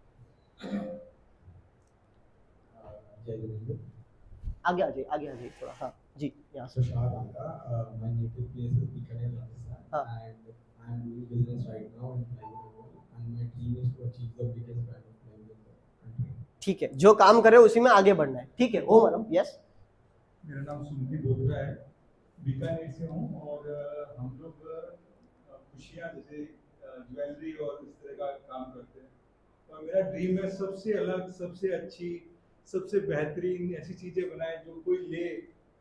Speaker 5: जय जिनेंद्र,
Speaker 1: आगे आ जाइए, आगे आ जाइए थोड़ा। हाँ जी, यहाँ से।
Speaker 5: तुषार आंका, my native place is Bikaner, Rajasthan,
Speaker 1: हाँ।
Speaker 5: and I am doing business right now in plywood and my dream is to achieve the biggest brand of plywood in the country.
Speaker 1: ठीक है, जो काम करे उसी में आगे बढ़ना है। ठीक है, ओ मैडम, यस।
Speaker 7: मेरा नाम सुमति बोधरा है, बीकानेर से हूँ, और हम लोग खुशियाँ जैसे ज्वेलरी और इस तरह का काम करते हैं, और मेरा ड्रीम है सबसे अलग, सबसे अच्छी, सबसे बेहतरीन ऐसी चीज़ें बनाए जो कोई ले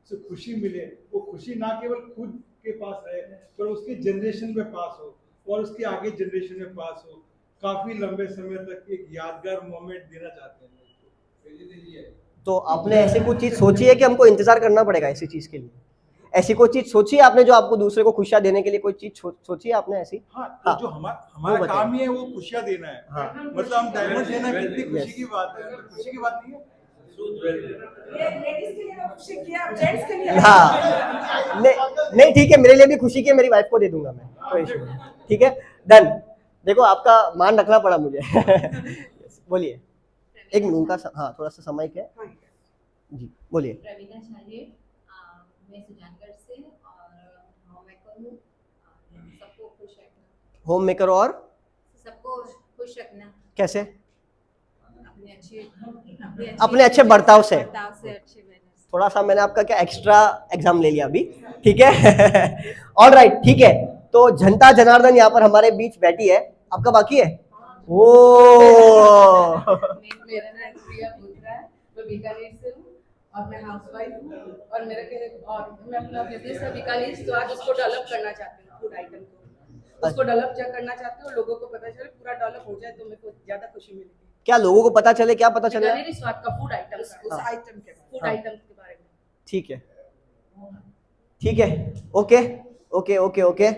Speaker 7: उसे खुशी मिले। वो खुशी ना केवल खुद के पास रहे पर उसके जनरेशन में पास हो और उसके आगे जनरेशन में पास हो, काफ़ी लंबे समय तक एक यादगार मोमेंट देना चाहते हैं लोग को।
Speaker 1: तो आपने ऐसी कुछ चीज सोची है कि हमको इंतजार करना पड़ेगा ऐसी चीज के लिए? ऐसी कोई चीज सोची है आपने जो आपको दूसरे को खुशियां देने के लिए कोई चीज सोची है आपने ऐसी?
Speaker 7: हाँ,
Speaker 1: हाँ,
Speaker 7: तो जो हमारा
Speaker 1: बताइए।
Speaker 7: काम ही है वो खुशियां देना है।
Speaker 1: हाँ।
Speaker 7: मतलब हम डायमंड देना कितनी खुशी की बात है, खुशी की बात नहीं है।
Speaker 6: ये लेडीज के लिए तो खुशी किया, अब जेंट्स के लिए
Speaker 1: हाँ, नहीं ठीक है, मेरे लिए भी खुशी की है, मेरी वाइफ को दे दूंगा मैं, कोई इशू नहीं। ठीक है, डन। देखो आपका मान रखना पड़ा मुझे। Yes, बोलिए। एक मिनट उनका हाँ थोड़ा सा समय है जी, बोलिए।
Speaker 8: रवीना शाहिद, मैं सुजानगढ़ से, और होम मेकर हूँ। सबको खुश रखना,
Speaker 1: होम मेकर और
Speaker 8: सबको खुश रखना,
Speaker 1: कैसे?
Speaker 8: अपने अच्छे
Speaker 1: बर्ताव से।
Speaker 8: अच्छे मैनर्स से।
Speaker 1: थोड़ा सा मैंने आपका क्या एक्स्ट्रा एग्जाम ले लिया अभी। ठीक है, ऑल राइट, ठीक है। तो जनता जनार्दन यहाँ पर हमारे बीच बैठी है, आपका बाकी है? ओ
Speaker 9: मेरा नाम प्रिया बोधरा है, मैं बीकानेर से हूँ और मैं हाउसवाइफ हूँ, और मैं अपना बिजनेस है बीकानेर, तो आज उसको डेवलप करना चाहती हूँ, फूड आइटम को उसको डेवलप करना चाहती हूँ, लोगों को पता चले, पूरा डेवलप हो जाए तो मेरे को ज्यादा खुशी मिलेगी।
Speaker 1: क्या लोगों को पता चले? क्या पता चले?
Speaker 9: बीकानेरी स्वाद का फूड आइटम, उस आइटम के फूड
Speaker 1: हाँ।
Speaker 9: आइटम के बारे में।
Speaker 1: ठीक है, ठीक है, okay okay okay okay.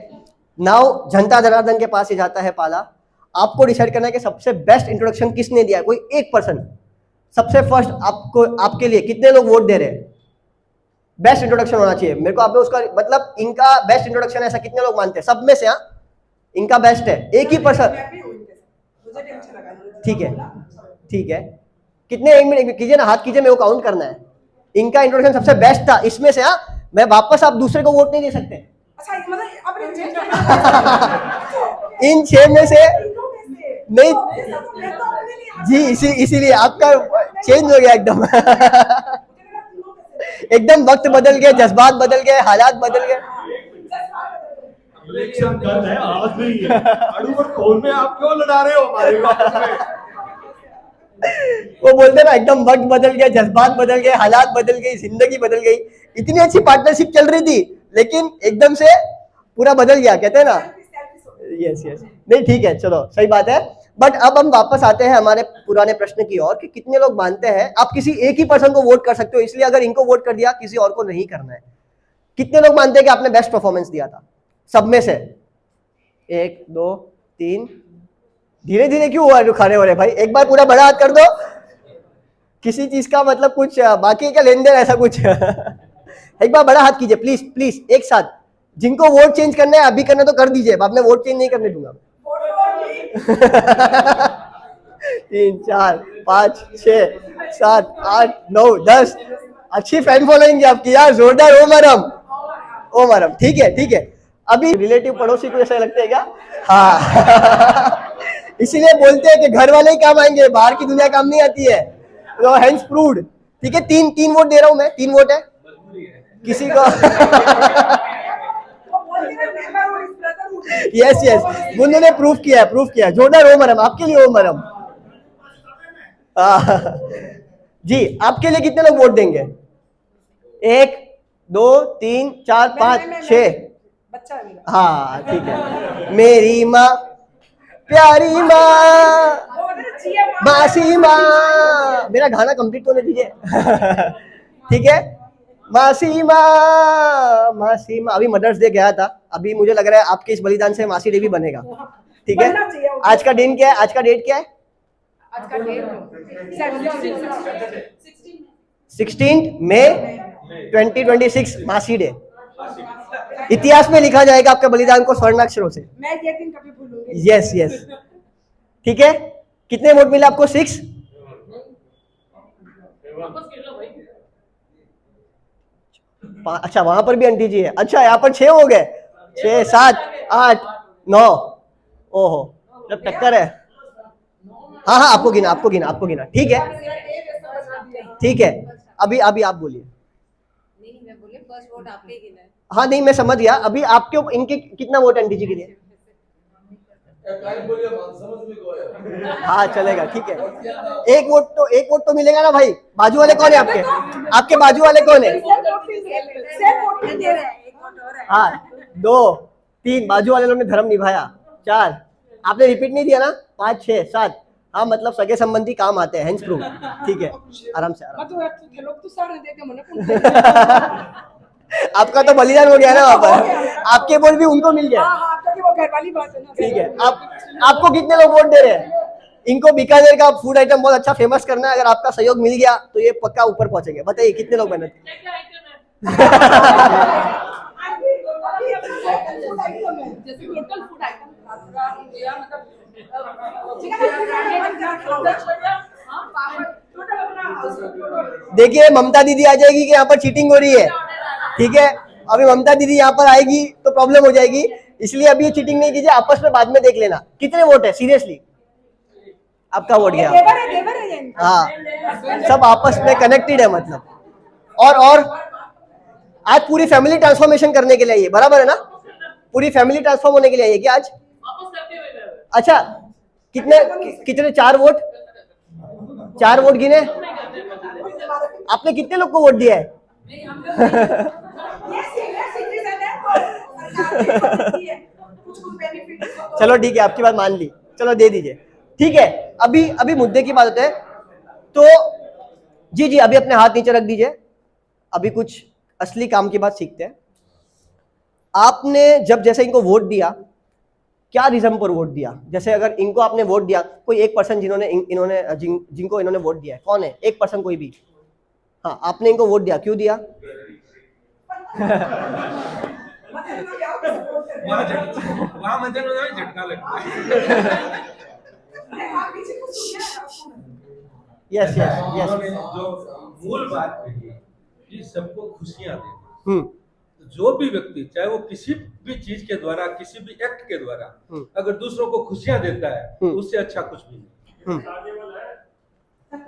Speaker 1: Now जनता जनार्दन के पास ही जाता है पाला। आपको डिसाइड करना है कि सबसे बेस्ट इंट्रोडक्शन किसने दिया है। कोई एक पर्सन सबसे फर्स्ट आपको, आपके लिए कितने लोग वोट दे रहे हैं? बेस्ट इंट्रोडक्शन होना चाहिए मेरे को। आपने उसका मतलब इनका बेस्ट इंट्रोडक्शन ऐसा कितने लोग मानते हैं? सब में से? हाँ, इनका बेस्ट है। एक ही पर्सन,
Speaker 6: मुझे भी अच्छा लगा।
Speaker 1: ठीक है ठीक है। कितने? एक मिनट कीजिए ना, हाथ कीजिए, मेरे को काउंट करना है। इनका इंट्रोडक्शन सबसे बेस्ट था इसमें से। हाँ, मैं वापस आप दूसरे को वोट नहीं दे सकते।
Speaker 6: अच्छा, ये मतलब अपने
Speaker 1: इन 6 में से नहीं
Speaker 6: नहीं
Speaker 1: जी, इसीलिए आपका चेंज हो गया एकदम। एकदम वक्त बदल गया, जज्बात बदल गए, हालात बदल गए।
Speaker 5: इलेक्शन कल है, आज नहीं है। अड़ू पर कौन में आप क्यों लड़ा रहे हो हमारे आपस में?
Speaker 1: वो बोलते ना, एकदम वक्त बदल गया, जज्बात बदल गए, हालात बदल गई, जिंदगी बदल गई। इतनी अच्छी पार्टनरशिप चल रही थी लेकिन एकदम से पूरा बदल गया, कहते हैं ना। यस यस, नहीं ठीक है, चलो सही बात है। बट अब हम वापस आते हैं हमारे पुराने प्रश्न की ओर कि कितने लोग मानते हैं आप किसी एक ही पर्सन को वोट कर सकते हो, इसलिए अगर इनको वोट कर दिया किसी और को नहीं करना है। कितने लोग मानते हैं कि आपने बेस्ट परफॉर्मेंस दिया था सब में से? 1 2 3। धीरे धीरे क्यों हुआ खाने वाले भाई? एक बार पूरा बड़ा हाथ कर दो। किसी चीज का मतलब कुछ बाकी का लेन देन ऐसा कुछ एक बार बड़ा हाथ कीजिए प्लीज प्लीज, एक साथ। जिनको वोट चेंज करना है अभी करना तो कर दीजिए, बाद में वोट चेंज नहीं करने दूंगा 3 4 5 6 7 8 9 10। अच्छी फैन फॉलोइंग है आपकी यार, जोरदार। ओमरम ठीक है ठीक है। अभी रिलेटिव पड़ोसी को ऐसा लगता है क्या? हाँ इसीलिए बोलते हैं कि घर वाले ही काम आएंगे, बाहर की दुनिया काम नहीं आती है। तो हैंड्स प्रूव्ड। ठीक है, 3 वोट दे रहा हूं मैं। 3 वोट है किसी को यस यस, बुंदू ने प्रूफ किया। जोरदार ओमरम, आपके लिए ओमरम। जी, आपके लिए कितने लोग वोट देंगे? 1 2 3 4 5 6।
Speaker 6: बच्चा है मेरा।
Speaker 1: हाँ ठीक है। मेरी माँ प्यारी माँ मासी माँ, मेरा गाना कंप्लीट होने दीजिए ठीक है। मासी माँ अभी मदर्स डे गया था, अभी मुझे लग रहा है आपके इस बलिदान से मासी डे भी बनेगा। ठीक है, आज का दिन क्या है? आज का डेट क्या है?
Speaker 9: आज का डेट
Speaker 1: 16 मई 2026 मासी डे। इतिहास में लिखा जाएगा आपके बलिदान को स्वर्णाक्षरों से।
Speaker 6: मैं ये दिन कभी भूलूंगी।
Speaker 1: यस यस ठीक है। कितने वोट मिले आपको? 6। अच्छा, वहां पर भी आंटी जी है। अच्छा, यहाँ पर 6 हो गए। 6 7 8 9। ओहो, जब टक्कर है। हाँ हाँ, आपको गिना। ठीक है। अभी आप बोलिए।
Speaker 8: नहीं, मैं बोले फर्स्ट वोट आपके ही गिना है।
Speaker 1: हाँ नहीं, मैं समझ गया। अभी आपके इनके कितना वोट आंटी जी के लिए?
Speaker 2: समझ में गया।
Speaker 1: हाँ चलेगा, ठीक है। एक वोट तो मिलेगा ना भाई। बाजू वाले कौन है आपके बाजू वाले कौन है? हाँ 2 3 बाजू वाले लोगों ने धर्म निभाया। 4 आपने रिपीट नहीं दिया ना? 5 6 7। हाँ, मतलब सगे संबंधी काम आते हैं, हैंड्स प्रूफ। ठीक है, आराम से आपका तो बलिदान हो गया ना वहां पर। आपके वोट भी उनको मिल गया। ठीक है, आपको कितने लोग वोट दे रहे हैं? इनको बीकानेर का फूड आइटम बहुत अच्छा फेमस करना है। अगर आपका सहयोग मिल गया तो ये पक्का ऊपर पहुंचेंगे। बताइए कितने लोग मेहनत देखिए, ममता दीदी आ जाएगी कि यहाँ पर चीटिंग हो रही है। ठीक है, अभी ममता दीदी यहाँ पर आएगी तो प्रॉब्लम हो जाएगी, इसलिए अभी ये चीटिंग नहीं कीजिए, आपस में बाद में देख लेना। कितने वोट है सीरियसली? आपका वोट गया। हाँ, सब आपस में कनेक्टेड है मतलब। और आज पूरी फैमिली ट्रांसफॉर्मेशन करने के लिए आइए, बराबर है ना? पूरी फैमिली ट्रांसफॉर्म होने के लिए आइए क्या आज? अच्छा, कितने 4 वोट गिने? आपने कितने लोग को वोट दिया है? चलो ठीक है, आपकी बात मान ली, चलो दे दीजिए। ठीक है, अभी मुद्दे की बात होते है तो जी अभी अपने हाथ नीचे रख दीजिए। अभी कुछ असली काम की बात सीखते हैं। आपने जब जैसे इनको वोट दिया, क्या रीजन पर वोट दिया? जैसे अगर इनको आपने वोट दिया, कोई एक पर्सन जिनको इन्होंने वोट दिया है, कौन है? एक पर्सन कोई भी। हाँ, आपने इनको वोट दिया, क्यों दिया?
Speaker 3: वहाँ झटका लगता है।
Speaker 1: यस
Speaker 3: उन्होंने जो मूल बात कही कि सबको खुशियां देनी। जो भी व्यक्ति, चाहे वो किसी भी चीज के द्वारा, किसी भी एक्ट के द्वारा अगर दूसरों को खुशियां देता है तो उससे अच्छा कुछ भी नहीं।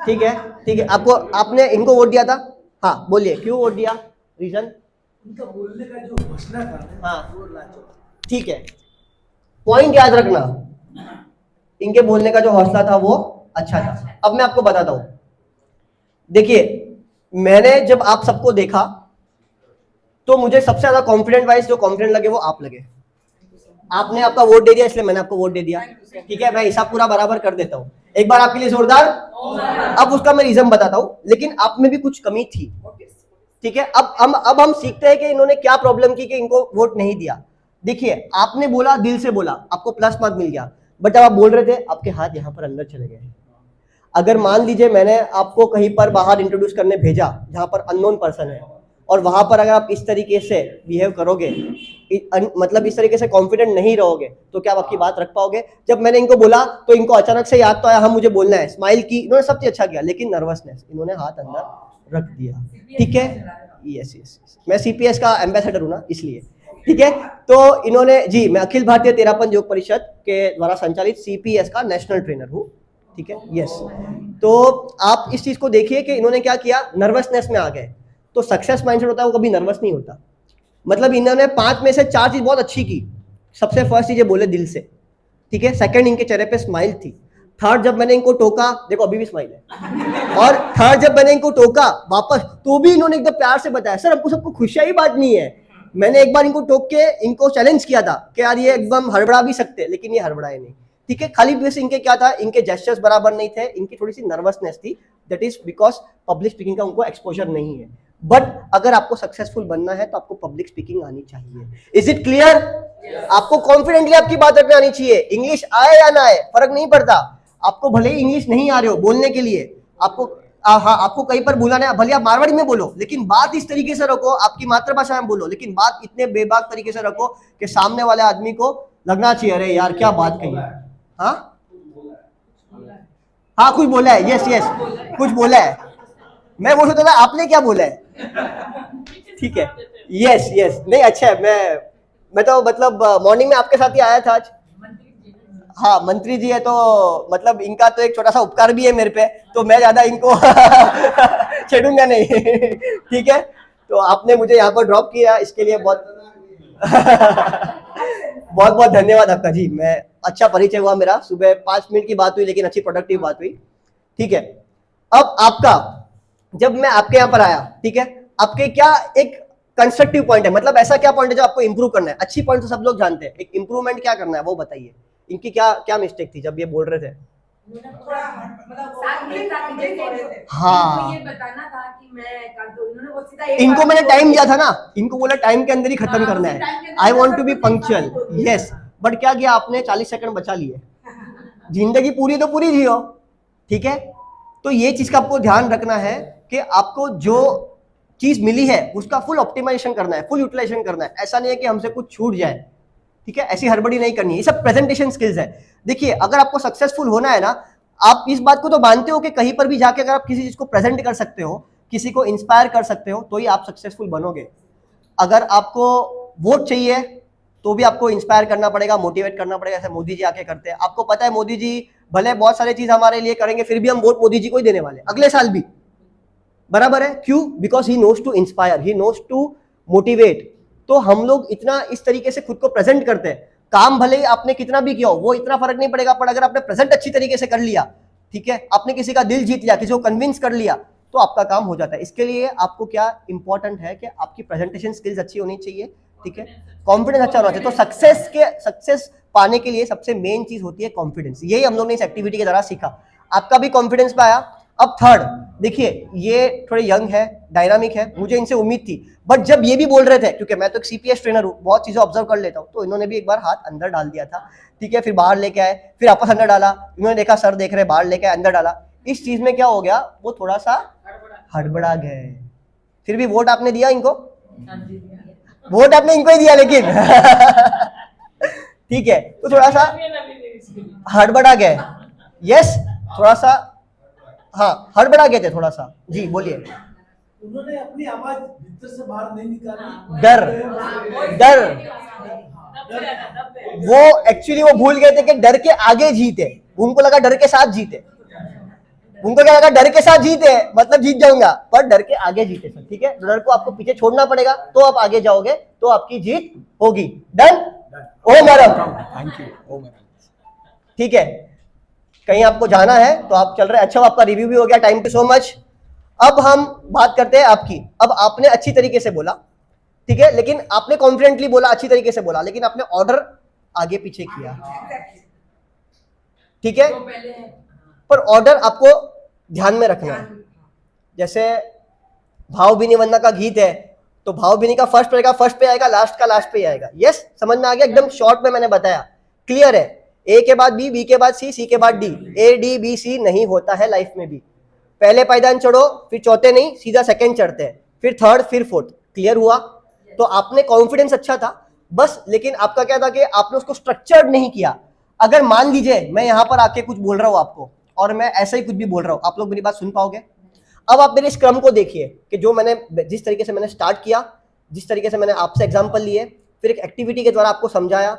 Speaker 1: ठीक है, आपने इनको वोट दिया था। हाँ बोलिए, क्यों वोट दिया? रीजन?
Speaker 2: उनका बोलने का जो हौसला था ना,
Speaker 1: हाँ
Speaker 2: वो लाजवाब।
Speaker 1: ठीक है, पॉइंट याद रखना, इनके बोलने का जो हौसला था वो अच्छा था। अब मैं आपको बताता हूं। देखिए, मैंने जब आप सबको देखा तो मुझे सबसे ज्यादा कॉन्फिडेंट वाइज जो कॉन्फिडेंट लगे वो आप लगे। आपने आपका वोट दे दिया इसलिए मैंने आपको वोट दे दिया, ठीक है। मैं हिसाब पूरा बराबर कर देता हूँ। एक बार आपके लिए जोरदार। अब उसका मैं रीजन बताता हूँ, लेकिन आप में भी कुछ कमी थी, ठीक है। अब हम सीखते हैं कि इन्होंने क्या प्रॉब्लम की कि इनको वोट नहीं दिया। देखिए, आपने बोला, दिल से बोला, आपको प्लस मार्क मिल गया, बट जब आप बोल रहे थे आपके हाथ यहाँ पर अंदर चले गए। अगर मान लीजिए मैंने आपको कहीं पर बाहर इंट्रोड्यूस करने भेजा जहां पर अननोन पर्सन है, और वहां पर अगर आप इस तरीके से बिहेव करोगे, मतलब इस तरीके से कॉन्फिडेंट नहीं रहोगे, तो क्या आप आपकी बात रख पाओगे? जब मैंने इनको बोला तो इनको अचानक से याद तो आया, हाँ मुझे बोलना है, स्माइल की, इन्होंने सब चीज अच्छा किया, लेकिन नर्वसनेस, इन्होंने हाथ अंदर रख दिया, ठीक है। यस यस, मैं सीपीएस का एम्बेसडर हूं ना, इसलिए, ठीक है। तो इन्होंने, जी मैं अखिल भारतीय तेरापन योग परिषद के द्वारा संचालित सीपीएस का नेशनल ट्रेनर हूँ, ठीक है। यस, तो आप इस चीज को देखिए कि इन्होंने क्या किया, नर्वसनेस में आ गए। तो सक्सेस माइंडसेट होता है वो कभी नर्वस नहीं होता। मतलब इन्होंने 5 में से 4 चीज बहुत अच्छी की। सबसे फर्स्ट चीज ये बोले दिल से, ठीक है। सेकंड, इनके चेहरे पे स्माइल थी। थर्ड, जब मैंने इनको टोका, देखो अभी भी स्माइल है, और थर्ड जब मैंने इनको टोका वापस, तो भी इन्होंने एकदम प्यार से बताया, सर हमको सबको खुशियां ही बांटनी है। मैंने एक बार इनको टोक के इनको चैलेंज किया था कि यार ये एकदम हड़बड़ा भी सकते, लेकिन ये हड़बड़ाए नहीं, ठीक है। खाली बेस इनके क्या था, इनके जेस्चर्स बराबर नहीं थे, इनकी थोड़ी सी नर्वसनेस थी, that is because public speaking का उनको एक्सपोजर नहीं है। बट अगर आपको सक्सेसफुल बनना है तो आपको पब्लिक स्पीकिंग आनी चाहिए। Is it clear? आपको कॉन्फिडेंटली आपकी बात रखनी आनी चाहिए। इंग्लिश आए या ना आए फर्क नहीं पड़ता। आपको भले ही इंग्लिश नहीं आ रहे हो बोलने के लिए, आपको हाँ आपको कहीं पर बुलाना है, भले आप मारवाड़ी में बोलो, लेकिन बात इस तरीके से रखो, आपकी मातृभाषा में बोलो, लेकिन बात इतने बेबाक तरीके से रखो कि सामने वाले आदमी को लगना चाहिए अरे यार क्या बात कही है। हाँ कुछ बोला है, यस यस कुछ बोला है। मैं वो सोचता था आपने क्या बोला है, ठीक है। यस यस, नहीं अच्छा है। मैं तो मतलब मॉर्निंग में आपके साथ ही आया था आज। हाँ मंत्री जी है, तो मतलब इनका तो एक छोटा सा उपकार भी है मेरे पे, तो मैं ज्यादा इनको छेड़ूंगा नहीं, ठीक है। तो आपने मुझे यहाँ पर ड्रॉप किया, इसके लिए बहुत बहुत बहुत धन्यवाद आपका जी। मैं अच्छा परिचय हुआ मेरा, सुबह 5 मिनट की बात हुई, लेकिन अच्छी प्रोडक्टिव बात हुई, ठीक है। अब आपका, जब मैं आपके यहाँ पर आया, ठीक है, आपके क्या एक कंस्ट्रक्टिव पॉइंट है, मतलब ऐसा क्या पॉइंट है जो आपको इंप्रूव करना है? अच्छी पॉइंट तो सब लोग जानते हैं, एक इंप्रूवमेंट क्या करना है वो बताइए। इनकी क्या क्या मिस्टेक थी जब ये बोल रहे थे? हाँ,
Speaker 9: ये बताना था कि
Speaker 1: इनको मैंने टाइम दिया था ना, इनको बोला टाइम के अंदर ही खत्म करना है, I want to be punctual, yes. But क्या किया आपने, 40 सेकंड बचा लिए। जिंदगी पूरी तो पूरी जियो, ठीक है। तो ये चीज का आपको ध्यान रखना है कि आपको जो चीज मिली है उसका फुल ऑप्टिमाइजेशन करना है, फुल यूटिलाइजेशन करना है। ऐसा नहीं है कि हमसे कुछ छूट जाए, ठीक है, ऐसी हड़बड़ी नहीं करनी है। ये सब प्रेजेंटेशन स्किल्स है। देखिए, अगर आपको सक्सेसफुल होना है ना, आप इस बात को तो मानते हो कि कहीं पर भी जाके अगर आप किसी चीज को प्रेजेंट कर सकते हो, किसी को इंस्पायर कर सकते हो, तो ही आप सक्सेसफुल बनोगे। अगर आपको वोट चाहिए तो भी आपको इंस्पायर करना पड़ेगा, मोटिवेट करना पड़ेगा, जैसे मोदी जी आके करते हैं। आपको पता है मोदी जी भले बहुत सारे चीज हमारे लिए करेंगे, फिर भी हम वोट मोदी जी को ही देने वाले अगले साल भी, बराबर है। क्यों? Because he knows to inspire, he knows to motivate. तो हम लोग इतना इस तरीके से खुद को प्रेजेंट करते हैं। काम भले ही आपने कितना भी किया हो, वो इतना फर्क नहीं पड़ेगा, पर अगर आपने प्रेजेंट अच्छी तरीके से कर लिया, ठीक है, आपने किसी का दिल जीत लिया, किसी को कन्विंस कर लिया, तो आपका काम हो जाता है। इसके लिए आपको क्या इंपॉर्टेंट है कि आपकी प्रेजेंटेशन स्किल्स अच्छी होनी चाहिए, ठीक है, कॉन्फिडेंस अच्छा होना चाहिए। तो सक्सेस पाने के लिए सबसे मेन चीज होती है कॉन्फिडेंस। यही हम लोग ने इस एक्टिविटी के द्वारा सीखा। आपका भी कॉन्फिडेंस पे आया। अब थर्ड, देखिए ये थोड़े यंग है, डायनामिक है, मुझे इनसे उम्मीद थी, बट जब ये भी बोल रहे थे, क्योंकि मैं तो एक सीपीएस ट्रेनर हूँ, बहुत चीजें ऑब्जर्व कर लेता हूँ, तो इन्होंने भी एक बार हाथ अंदर डाल दिया था, ठीक है, फिर बाहर लेके आए, फिर वापस अंदर डाला, इन्होंने देखा सर देख रहे, बाहर लेके अंदर डाला। इस चीज में क्या हो गया, वो थोड़ा सा हड़बड़ा गए। फिर भी वोट आपने दिया इनको, वोट आपने इनको ही दिया, लेकिन ठीक है, तो थोड़ा सा हड़बड़ा गए। यस, थोड़ा सा, हाँ हड़बड़ा गए थे थोड़ा सा। जी बोलिए।
Speaker 10: उन्होंने अपनी आवाज भीतर से बाहर नहीं निकाली,
Speaker 1: डर वो एक्चुअली वो भूल गए थे कि डर के आगे जीते। उनको लगा डर के साथ जीते, उनको क्या लगा डर के साथ जीते मतलब जीत जाऊंगा, पर डर के आगे जीते सर, ठीक है। डर को आपको पीछे छोड़ना पड़ेगा, तो आप आगे जाओगे, तो आपकी जीत होगी। Done? Oh madam, thank you. Oh madam, ठीक है। कहीं आपको जाना है तो आप चल रहे हैं। अच्छा, आपका रिव्यू भी हो गया, थैंक यू सो मच। अब हम बात करते हैं आपकी। अब आपने अच्छी तरीके से बोला, ठीक है, लेकिन आपने कॉन्फिडेंटली बोला, अच्छी तरीके से बोला, लेकिन आपने ऑर्डर आगे पीछे किया, ठीक है, पर ऑर्डर आपको ध्यान में रखना है। जैसे भाव बिनी वंदना का गीत है, तो भाव बिनी का फर्स्ट रहेगा, फर्स्ट पे आएगा, लास्ट का लास्ट पे आएगा। यस, समझ में आ गया? एकदम शॉर्ट में मैंने बताया, क्लियर है? ए के बाद बी, बी के बाद सी, सी के बाद D, A D B C नहीं होता है लाइफ में भी। पहले पायदान चढ़ो, फिर चौथे नहीं, सीधा सेकंड चढ़ते हैं, फिर थर्ड, फिर फोर्थ। क्लियर हुआ? तो आपने कॉन्फिडेंस अच्छा था बस, लेकिन आपका क्या था कि आपने उसको स्ट्रक्चर्ड नहीं किया। अगर मान लीजिए मैं यहाँ पर आके कुछ बोल रहा हूँ आपको, और मैं ऐसा ही कुछ भी बोल रहा हूँ, आप लोग मेरी बात सुन पाओगे? अब आप मेरे स्क्रम को देखिए कि जो मैंने, जिस तरीके से मैंने स्टार्ट किया, जिस तरीके से मैंने आपसे एग्जांपल लिए, फिर एक एक्टिविटी के द्वारा आपको समझाया,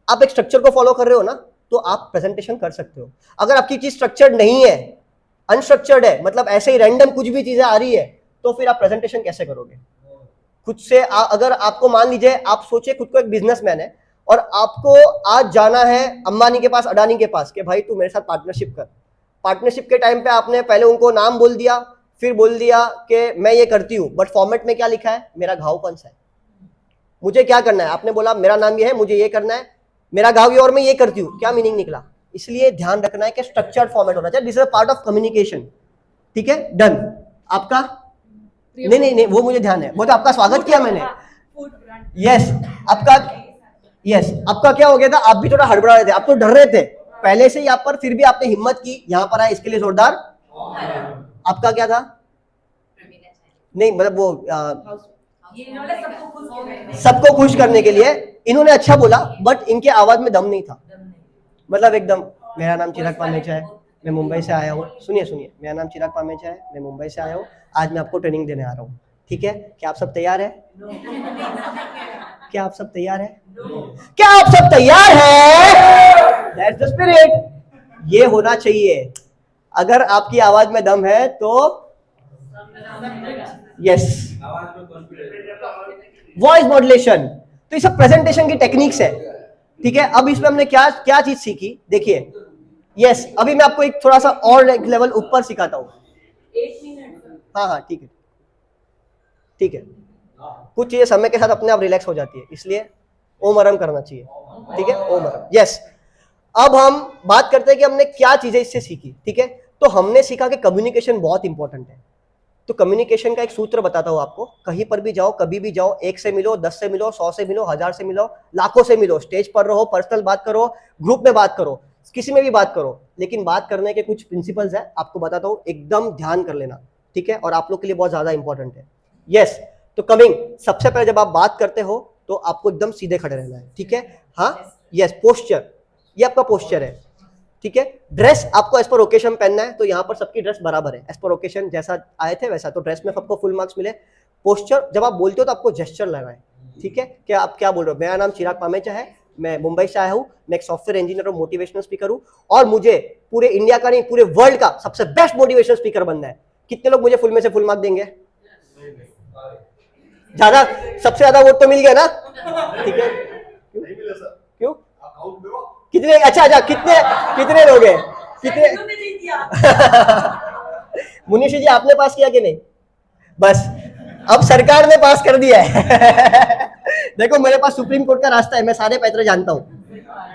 Speaker 1: आप एक स्ट्रक्चर को फॉलो कर रहे हो ना, तो आप प्रेजेंटेशन कर सकते हो। अगर आपकी चीज स्ट्रक्चर्ड नहीं है, अनस्ट्रक्चर्ड है, मतलब ऐसे ही रैंडम कुछ भी चीजें आ रही है, तो फिर आप प्रेजेंटेशन कैसे करोगे? खुद से अगर आपको मान लीजिए, आप सोचिए खुद को एक बिजनेसमैन है और आपको आज जाना है अंबानी के पास, अडानी के पास कि भाई तू मेरे साथ पार्टनरशिप कर। पार्टनरशिप के टाइम पे आपने पहले उनको नाम बोल दिया, फिर बोल दिया कि मैं ये करती हूँ, बट फॉर्मेट में क्या लिखा है? मेरा घाव कौन सा है, मुझे क्या करना है। आपने बोला मेरा नाम ये है, मुझे ये करना है, मेरा घाव ये और मैं ये करती हूँ, क्या मीनिंग निकला? इसलिए ध्यान रखना है कि स्ट्रक्चर्ड फॉर्मेट होना चाहिए। This is a part of communication, ठीक है? डन। आपका नहीं नहीं नहीं, वो मुझे ध्यान है, वो तो आपका स्वागत किया मैंने। यस, आपका आपका क्या हो गया था? आप भी थोड़ा हड़बड़ा रहे थे, आप तो डर रहे थे पहले से यहाँ पर, फिर भी आपने हिम्मत की, यहाँ पर आए, इसके लिए जोरदार। आपका क्या था? नहीं मतलब वो सबको खुश करने के लिए इन्होंने अच्छा बोला, बट इनके आवाज में दम नहीं था। मतलब एकदम, मेरा नाम चिराग पामेचा है, मैं मुंबई से आया हूँ। सुनिए सुनिए, मेरा नाम चिराग पामेचा है, मैं मुंबई से आया हूँ, आज मैं आपको ट्रेनिंग देने आ रहा हूँ, ठीक है? क्या आप सब तैयार है? क्या आप सब तैयार है? क्या आप सब तैयार है? That's the spirit. ये होना चाहिए। अगर आपकी आवाज में दम है तो यस, वॉइस मॉड्यूलेशन, तो ये सब प्रेजेंटेशन की टेक्निक्स है, ठीक है? अब इसमें हमने क्या क्या चीज सीखी, देखिए। यस, अभी मैं आपको एक थोड़ा सा और एक लेवल ऊपर सिखाता हूँ। हाँ हाँ, ठीक है ठीक है। कुछ चीजें समय के साथ अपने आप रिलैक्स हो जाती है, इसलिए ओम आराम करना चाहिए, ठीक है? ओम आराम। यस, अब हम बात करते हैं कि हमने क्या चीजें इससे सीखी, ठीक है? तो हमने सीखा कि कम्युनिकेशन बहुत इंपॉर्टेंट है। तो कम्युनिकेशन का एक सूत्र बताता हूं आपको। कहीं पर भी जाओ, कभी भी जाओ, 1 से मिलो, 10 से मिलो, 100 से मिलो, 1000 से मिलो, लाखों से मिलो, स्टेज पर रहो, पर्सनल बात करो, ग्रुप में बात करो, किसी में भी बात करो, लेकिन बात करने के कुछ प्रिंसिपल्स है, आपको बताता हूं, एकदम ध्यान कर लेना, ठीक है? और आप लोग के लिए बहुत ज्यादा इंपॉर्टेंट है। यस, तो कमिंग, सबसे पहले जब आप बात करते हो तो आपको एकदम सीधे खड़े रहना है, ठीक है? हाँ, यस, पोस्चर, ये आपका पोस्चर है, ठीक है? ड्रेस आपको एज पर ओकेशन पहनना है, तो यहाँ पर सबकी ड्रेस बराबर है, एज पर ओकेशन जैसा आए थे वैसा, तो ड्रेस में सबको फुल मार्क्स मिले। पोस्चर, जब आप बोलते हो तो आपको जेस्चर लेना है, ठीक है? क्या आप क्या बोल रहे हो? मेरा नाम चिराग पामेचा है, मैं मुंबई से आया हूँ, मैं एक सॉफ्टवेयर इंजीनियर और मोटिवेशनल स्पीकर हूँ, और मुझे पूरे इंडिया का नहीं, पूरे वर्ल्ड का सबसे बेस्ट मोटिवेशनल स्पीकर बनना है। कितने लोग मुझे फुल में से फुल मार्क देंगे? ज्यादा, सबसे ज्यादा वोट तो मिल गया ना, ठीक है? क्यों? कितने? अच्छा अच्छा, कितने लोग हैं? कितने? मुनीष जी, आपने पास किया कि नहीं? बस अब सरकार ने पास कर दिया है। देखो, मेरे पास सुप्रीम कोर्ट का रास्ता है, मैं सारे पैतरे जानता हूँ,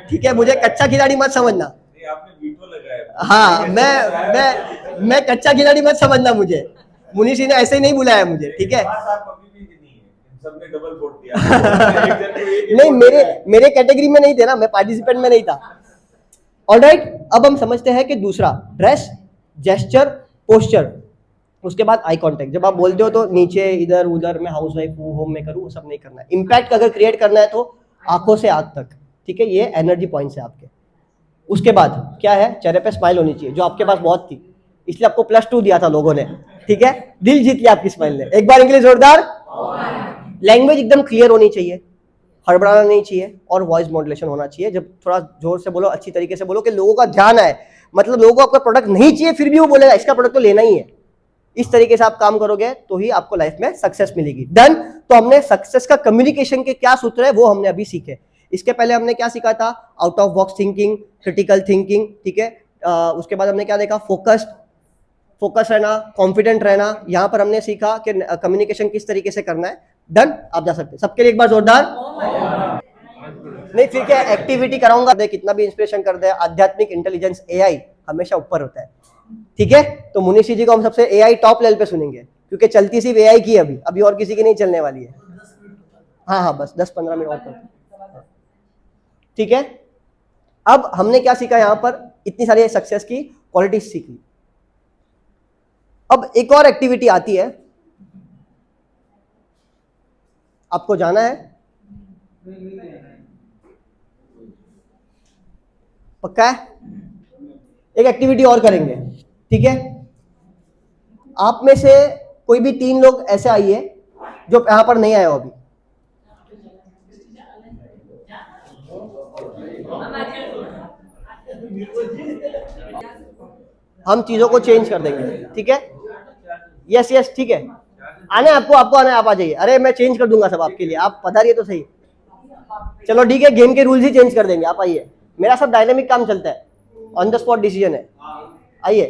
Speaker 1: ठीक है? मुझे कच्चा खिलाड़ी मत समझना।
Speaker 7: आपने वीटो लगाया।
Speaker 1: हाँ, मैं कच्चा खिलाड़ी मत समझना मुझे। मुनीष जी ने ऐसे ही नहीं बुलाया मुझे, ठीक है?
Speaker 7: सबने डबल वोट दिया।
Speaker 1: नहीं, मेरे कैटेगरी में नहीं थे ना, मैं पार्टिसिपेंट में नहीं था। ऑलराइट, अब हम समझते हैं कि दूसरा, ड्रेस, जेस्चर, पोस्चर, उसके बाद आई कांटेक्ट। जब आप बोलते हो तो नीचे, इधर उधर, मैं हाउसवाइफ हूँ, होम मेकर हूँ, वो सब नहीं करना है। इंपैक्ट अगर क्रिएट करना है तो आंखों से आंख तक, ठीक है? ये एनर्जी पॉइंट्स है आपके। उसके बाद क्या है? चेहरे पे स्माइल होनी चाहिए, जो आपके पास बहुत थी, इसलिए आपको +2 दिया था लोगों ने, ठीक है? दिल जीत लिया आपकी स्माइल ने। एक बार इंग्लिश जोरदार। लैंग्वेज एकदम क्लियर होनी चाहिए, हड़बड़ाना नहीं चाहिए, और वॉइस मॉड्यूलेशन होना चाहिए। जब थोड़ा जोर से बोलो, अच्छी तरीके से बोलो कि लोगों का ध्यान आए, मतलब लोगों को आपका प्रोडक्ट नहीं चाहिए फिर भी वो बोलेगा इसका प्रोडक्ट तो लेना ही है। इस तरीके से आप काम करोगे तो ही आपको लाइफ में सक्सेस मिलेगी। डन। तो हमने सक्सेस का कम्युनिकेशन के क्या सूत्र है वो हमने अभी सीखे। इसके पहले हमने क्या सीखा था? Out of box thinking, critical thinking, ठीक है? उसके बाद हमने क्या देखा? फोकस रहना, कॉन्फिडेंट रहना। यहाँ पर हमने सीखा कि कम्युनिकेशन किस तरीके से करना है। डन, आप जा सकते हैं। सबके लिए एक बार जोरदार। नहीं फिर क्या एक्टिविटी कराऊंगा, दे कितना भी इंस्पिरेशन कर दे, आध्यात्मिक इंटेलिजेंस एआई हमेशा ऊपर होता है, ठीक है। तो मुनीषी जी को हम सबसे एआई टॉप लेवल पे सुनेंगे, क्योंकि चलती सिर्फ एआई की है अभी और किसी की नहीं चलने वाली है। हाँ बस 10-15 मिनट और ठीक है। अब हमने क्या सीखा यहाँ पर, इतनी सारी सक्सेस की क्वालिटीज सीखी। अब एक और एक्टिविटी आती है, आपको जाना है, पक्का है? एक एक्टिविटी और करेंगे, ठीक है। आप में से कोई भी 3 लोग ऐसे आइए जो यहां पर नहीं आए हो अभी। हम चीजों को चेंज कर देंगे, ठीक है। यस ठीक है, आना है आपको आना है, आप आ जाइए। अरे मैं चेंज कर दूंगा सब आपके लिए, आप पधारिए तो सही। चलो ठीक है, गेम के रूल्स ही चेंज कर देंगे, आप आइए। मेरा सब डायनेमिक काम चलता है, ऑन द स्पॉट डिसीजन है, आइए,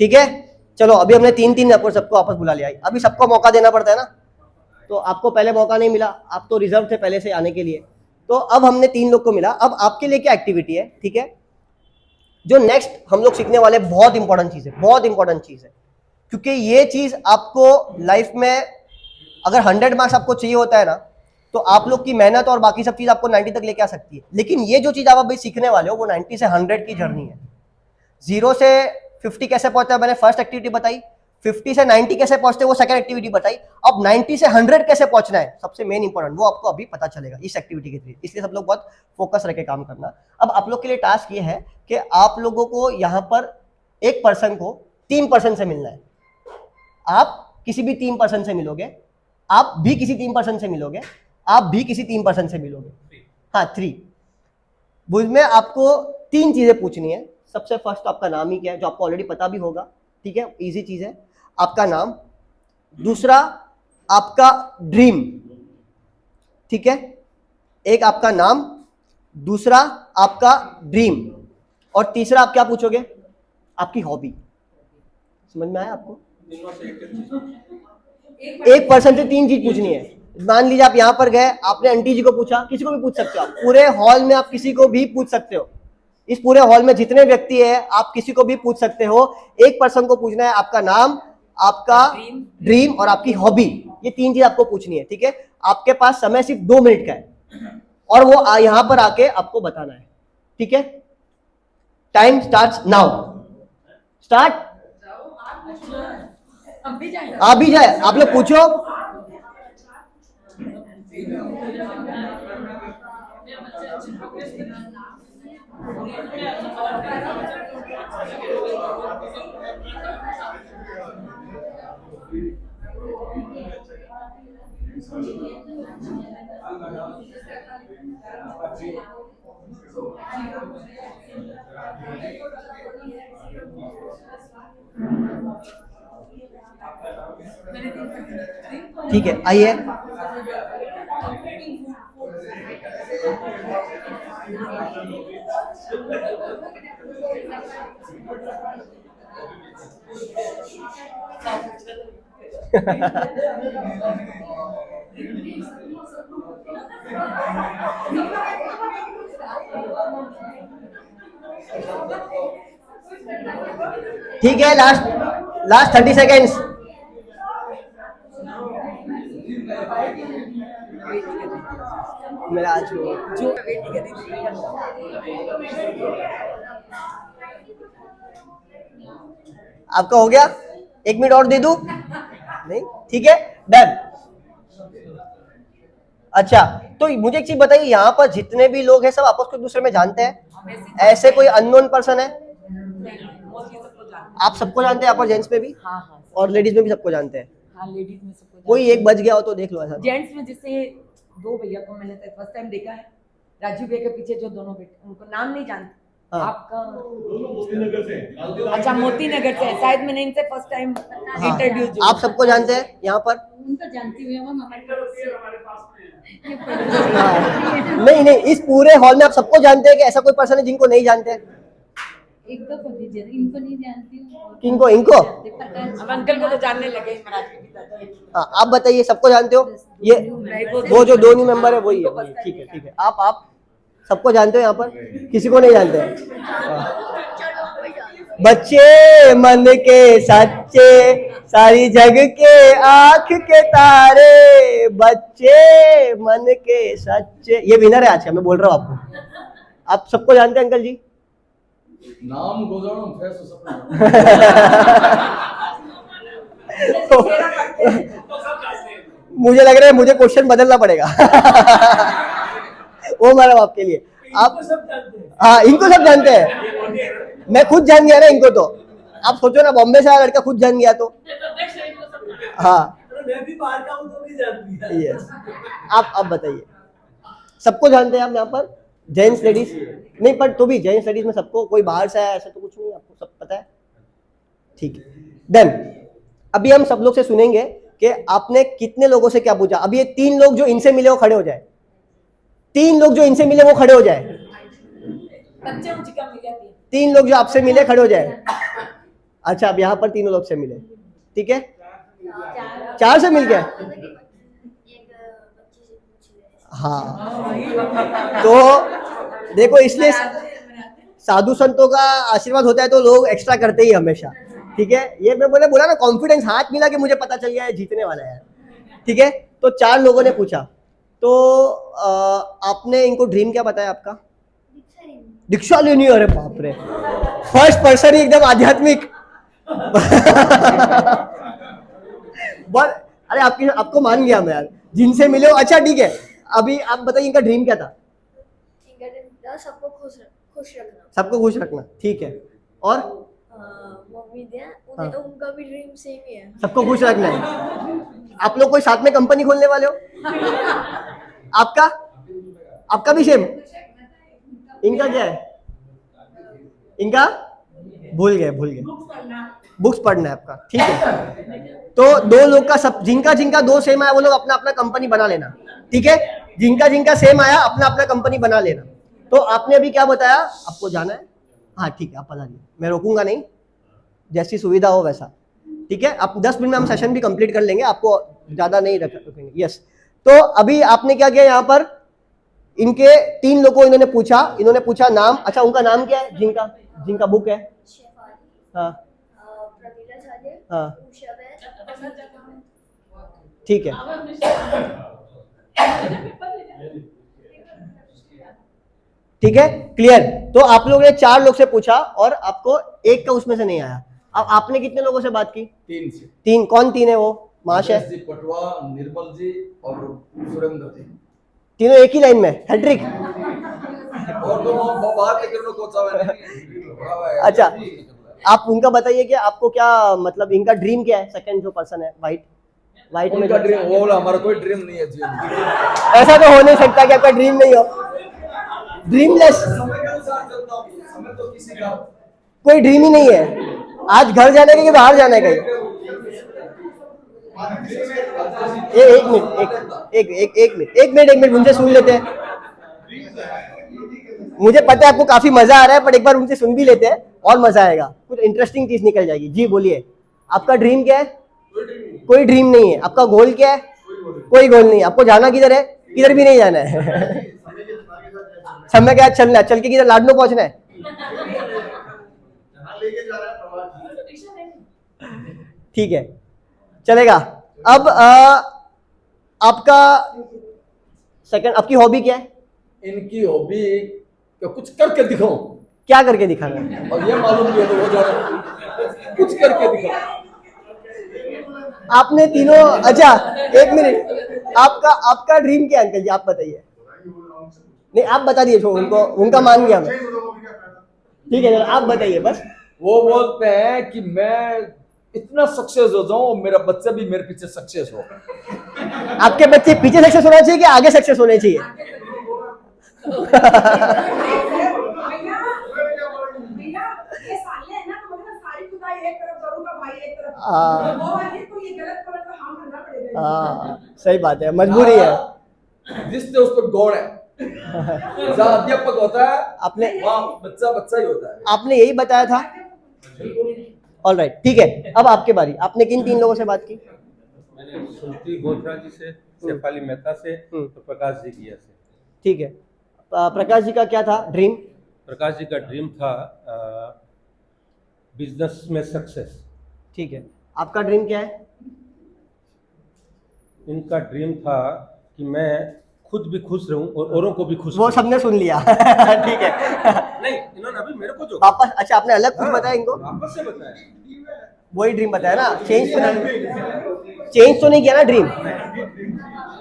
Speaker 1: ठीक है। चलो अभी हमने 3-3 सबको वापस बुला लिया। अभी सबको मौका देना पड़ता है ना, तो आपको पहले मौका नहीं मिला, आप तो रिजर्व थे पहले से आने के लिए, तो अब हमने 3 लोग को मिला। अब आपके लिए क्या एक्टिविटी है, ठीक है। जो नेक्स्ट हम लोग सीखने वाले बहुत इंपॉर्टेंट चीज है, बहुत इंपॉर्टेंट चीज है, क्योंकि ये चीज आपको लाइफ में अगर 100 मार्क्स आपको चाहिए होता है ना, तो आप लोग की मेहनत और बाकी सब चीज आपको 90 तक लेके आ सकती है। लेकिन ये जो चीज आप अभी सीखने वाले हो वो 90 से 100 की जर्नी है। 0 से 50 कैसे पहुंचता है मैंने फर्स्ट एक्टिविटी बताई, 50 से 90 कैसे पहुंचते वो सेकंड एक्टिविटी बताई। अब 90 से 100 कैसे पहुंचना है सबसे मेन इंपॉर्टेंट, वो आपको अभी पता चलेगा इस एक्टिविटी के थ्रू। इसलिए सब लोग बहुत फोकस रख के काम करना। अब आप लोग के लिए टास्क ये है कि आप लोगों को यहाँ पर एक पर्सन को 3 पर्सन से मिलना है। आप किसी भी 3 पर्सन से मिलोगे, आप भी किसी 3 पर्सन से मिलोगे, आप भी किसी 3 पर्सन से मिलोगे। हाँ 3 बुझ में आपको 3 चीजें पूछनी है। सबसे फर्स्ट आपका नाम ही क्या है, जो आपको ऑलरेडी पता भी होगा, ठीक है, इजी चीज है, आपका नाम। दूसरा आपका ड्रीम, ठीक है, एक आपका नाम, दूसरा आपका ड्रीम, और तीसरा आप क्या पूछोगे, आपकी हॉबी। समझ में आया आपको? एक पर्सन से 3 चीज पूछनी है। मान लीजिए आप यहां पर गए, आपने आंटी जी को पूछा, किसी को भी पूछ सकते हो आप, पूरे हॉल में आप किसी को भी पूछ सकते हो। इस पूरे हॉल में जितने व्यक्ति है आप किसी को भी पूछ सकते हो। एक पर्सन को पूछना है आपका नाम, आपका ड्रीम और आपकी हॉबी। ये 3 चीज आपको पूछनी है, ठीक है। आपके पास समय सिर्फ 2 मिनट का है और वो यहां पर आके आपको बताना है, ठीक है। Time starts now. स्टार्ट। आप भी जाए, आप लोग पूछो। ठीक है, आइए। ठीक है, लास्ट 30 सेकेंड्स। मेरा आज जो आपका हो गया, 1 मिनट और दे दूं? नहीं, ठीक है, डन। अच्छा, तो मुझे एक चीज बताइए, यहाँ पर जितने भी लोग हैं सब आपस को एक दूसरे में जानते हैं? ऐसे कोई अननोन पर्सन है? आप सबको जानते हैं यहाँ पर, जेंट्स में भी?
Speaker 11: हाँ।
Speaker 1: और लेडीज में भी सबको जानते हैं?
Speaker 11: हाँ, लेडीज में सबको।
Speaker 1: कोई एक बच गया हो तो देख लो ऐसा।
Speaker 11: जेंट्स में जैसे 2 भैया को मैंने फर्स्ट टाइम देखा है, राजू भैया के पीछे जो दोनों बेटे, उनको नाम नहीं जानती।
Speaker 1: हाँ।
Speaker 11: आपका
Speaker 5: मोती नगर से।
Speaker 11: अच्छा, मोती नगर से। शायद मैंने इनसे फर्स्ट टाइम इंट्रोड्यूस।
Speaker 1: आप सबको जानते हैं यहाँ पर?
Speaker 8: उनको जानती हुई हम हमारे पास
Speaker 1: नहीं, इस पूरे हॉल में आप सबको जानते हैं कि ऐसा कोई पर्सन है जिनको नहीं जानते हैं?
Speaker 8: एक तो कर दीजिए, इनको नहीं जानती हूँ।
Speaker 1: किनको?
Speaker 11: अब अंकल को तो जानने लगे महाराज के पिता।
Speaker 1: हाँ, आप बताइए, सबको जानते हो? ये वो जो दो न्यू मेंबर है वही है, ठीक है ठीक है। आप सबको जानते हो यहाँ पर, किसी को नहीं जानते? बच्चे मन के सच्चे, सारी जग के आंख के तारे, बच्चे मन के सच्चे। ये विनर है आज का, मैं बोल रहा हूँ आपको। आप सबको जानते हैं अंकल जी?
Speaker 2: नाम गुजारो फैसो सब
Speaker 1: मुझे लग रहा है मुझे क्वेश्चन बदलना पड़ेगा। वो मैडम आपके लिए आप
Speaker 10: सब जानते हैं।
Speaker 1: हाँ, इनको सब जानते हैं। मैं खुद जान गया ना इनको, तो आप सोचो ना, बॉम्बे से आया लड़का खुद जान गया तो। हाँ
Speaker 10: मैं भी बाहर का हूँ तो भी जानती हूँ।
Speaker 1: यस, आप बताइए, सबको जानते हैं आप यहाँ पर? जेंट्स लेडीज नहीं, पर तो भी जेंट्स लेडीज में सबको, कोई बाहर से आया ऐसा तो कुछ नहीं, आपको सब पता है? ठीक है। देन अभी हम सब लोग से सुनेंगे कि आपने कितने लोगों से क्या पूछा। अभी ये 3 लोग जो इनसे मिले वो खड़े हो जाए, 3 लोग जो इनसे मिले वो खड़े हो जाए, 3 लोग जो आपसे मिले खड़े हो जाए। अच्छा, अब यहाँ पर 3 लोग से मिले, ठीक है? 4 से मिल गए? हाँ, तो देखो, इसलिए साधु संतों का आशीर्वाद होता है तो लोग एक्स्ट्रा करते ही हमेशा, ठीक है? ये मैं बोला ना, कॉन्फिडेंस, हाथ मिला कि मुझे पता चल गया है जीतने वाला है, ठीक है? तो 4 लोगों ने पूछा, तो आपने इनको ड्रीम क्या बताया आपका? दीक्षा लेनी। अरे बाप रे, फर्स्ट पर्सन ही एकदम आध्यात्मिक। अरे आपको मान गया मैं यार, जिनसे मिले हो। अच्छा ठीक है, अभी आप बताइए इनका ड्रीम क्या था?
Speaker 12: सबको खुश रखना।
Speaker 1: सबको खुश रखना, ठीक है। और
Speaker 12: मम्मी उन्हें उनका भी ड्रीम सेम ही है,
Speaker 1: सबको खुश रखना है। आप लोग कोई साथ में कंपनी खोलने वाले हो? आपका भी सेम? इनका क्या है? इनका भूल गए बुक्स पढ़ना है आपका, ठीक है। तो 2 लोग का सब, जिनका 2 सेम आया वो लोग अपना अपना कंपनी बना लेना, ठीक है? जिनका सेम आया अपना अपना कंपनी बना लेना। तो आपने अभी क्या बताया? आपको जाना है? हाँ ठीक है, आप बता दीजिए, मैं रोकूंगा नहीं, जैसी सुविधा हो वैसा, ठीक है? आप 10 मिनट में हम सेशन भी कंप्लीट कर लेंगे, आपको ज्यादा नहीं रखेंगे। यस, तो अभी आपने क्या किया यहाँ पर? इनके 3 लोगों को इन्होंने पूछा नाम। अच्छा, उनका नाम क्या है जिनका बुक है? हाँ हाँ, ठीक है, ठीक है, क्लियर। तो आप लोगों ने 4 लोग से पूछा और आपको एक का उसमें से नहीं आया। अब आपने कितने लोगों से बात की?
Speaker 2: 3 से।
Speaker 1: 3 कौन 3 है? वो महाशय
Speaker 2: जी, पटवा, निर्मल जी और सुरेंद्र जी,
Speaker 1: तीनों एक ही लाइन में, हैट्रिक।
Speaker 2: और तो बाहर के किरणों को चाहे।
Speaker 1: अच्छा, आप उनका बताइए कि आपको क्या मतलब, इनका ड्रीम क्या है? सेकंड जो पर्सन है व्हाइट में,
Speaker 2: उनका ड्रीम वो बोला, हमारा कोई ड्रीम नहीं है जीवन में।
Speaker 1: ऐसा तो हो नहीं सकता कि आपका ड्रीम नहीं हो, ड्रीमलेस।
Speaker 2: समय के अनुसार चलता हूं, समय तो किसी का
Speaker 1: कोई ड्रीम ही नहीं है। आज घर जाने का कि बाहर जाने का? एक मिनट उनसे सुन लेते हैं। मुझे पता है आपको काफी मजा आ रहा है, पर एक बार उनसे सुन भी लेते हैं और मजा आएगा, कुछ इंटरेस्टिंग चीज निकल जाएगी। जी बोलिए, आपका ड्रीम क्या है? कोई ड्रीम नहीं है। आपका गोल क्या है? कोई गोल नहीं। आपको जाना किधर है? किधर भी नहीं जाना है। समय के साथ चलना है। चल के किधर? लाडनो पहुंचना है। ठीक है, चलेगा। अब आपका सेकंड, आपकी हॉबी क्या है?
Speaker 2: इनकी हॉबी कुछ करके दिखाऊं।
Speaker 1: क्या करके दिखाना है?
Speaker 2: और ये मालूम नहीं है तो वो जाना, कुछ करके दिखाओ।
Speaker 1: आपने तीनों, अच्छा एक मिनट, आपका ड्रीम क्या है अंकल जी? आप बताइए। नहीं, आप बता दिए, उनका मान गया मैं। ठीक है, आप बताइए बस।
Speaker 2: वो बोलते हैं कि मैं इतना सक्सेस हो जाऊं, मेरा बच्चा भी मेरे पीछे सक्सेस हो।
Speaker 1: आपके बच्चे पीछे सक्सेस होना चाहिए कि आगे सक्सेस होने चाहिए? सही बात है, मजबूरी है।
Speaker 2: जिससे उस पर गौर है। जहाँ अध्यापक होता है
Speaker 1: आपने,
Speaker 2: वहाँ बच्चा ही होता है।
Speaker 1: आपने यही बताया था। ऑलराइट, ठीक है। अब आपके बारी, आपने किन 3 लोगों से बात की?
Speaker 3: मैंने सुमति बोथरा जी से, शेफाली मेहता से तो प्रकाश जी की से।
Speaker 1: ठीक है, प्रकाश जी का क्या था ड्रीम?
Speaker 3: प्रकाश जी का ड्रीम था बिजनेस में सक्सेस।
Speaker 1: ठीक है, आपका ड्रीम क्या है?
Speaker 3: इनका ड्रीम था कि मैं खुद भी खुश रहूं और औरों को भी खुश
Speaker 1: वो
Speaker 3: करूं।
Speaker 1: सबने सुन लिया। ठीक है।
Speaker 3: नहीं, इन्होंने अभी मेरे को जो
Speaker 1: वापस, अच्छा आपने अलग कुछ
Speaker 3: हाँ,
Speaker 1: बताया इनको?
Speaker 3: वापस से बताया।
Speaker 1: वही ड्रीम बताया ना, चेंज तो नहीं किया ना ड्रीम।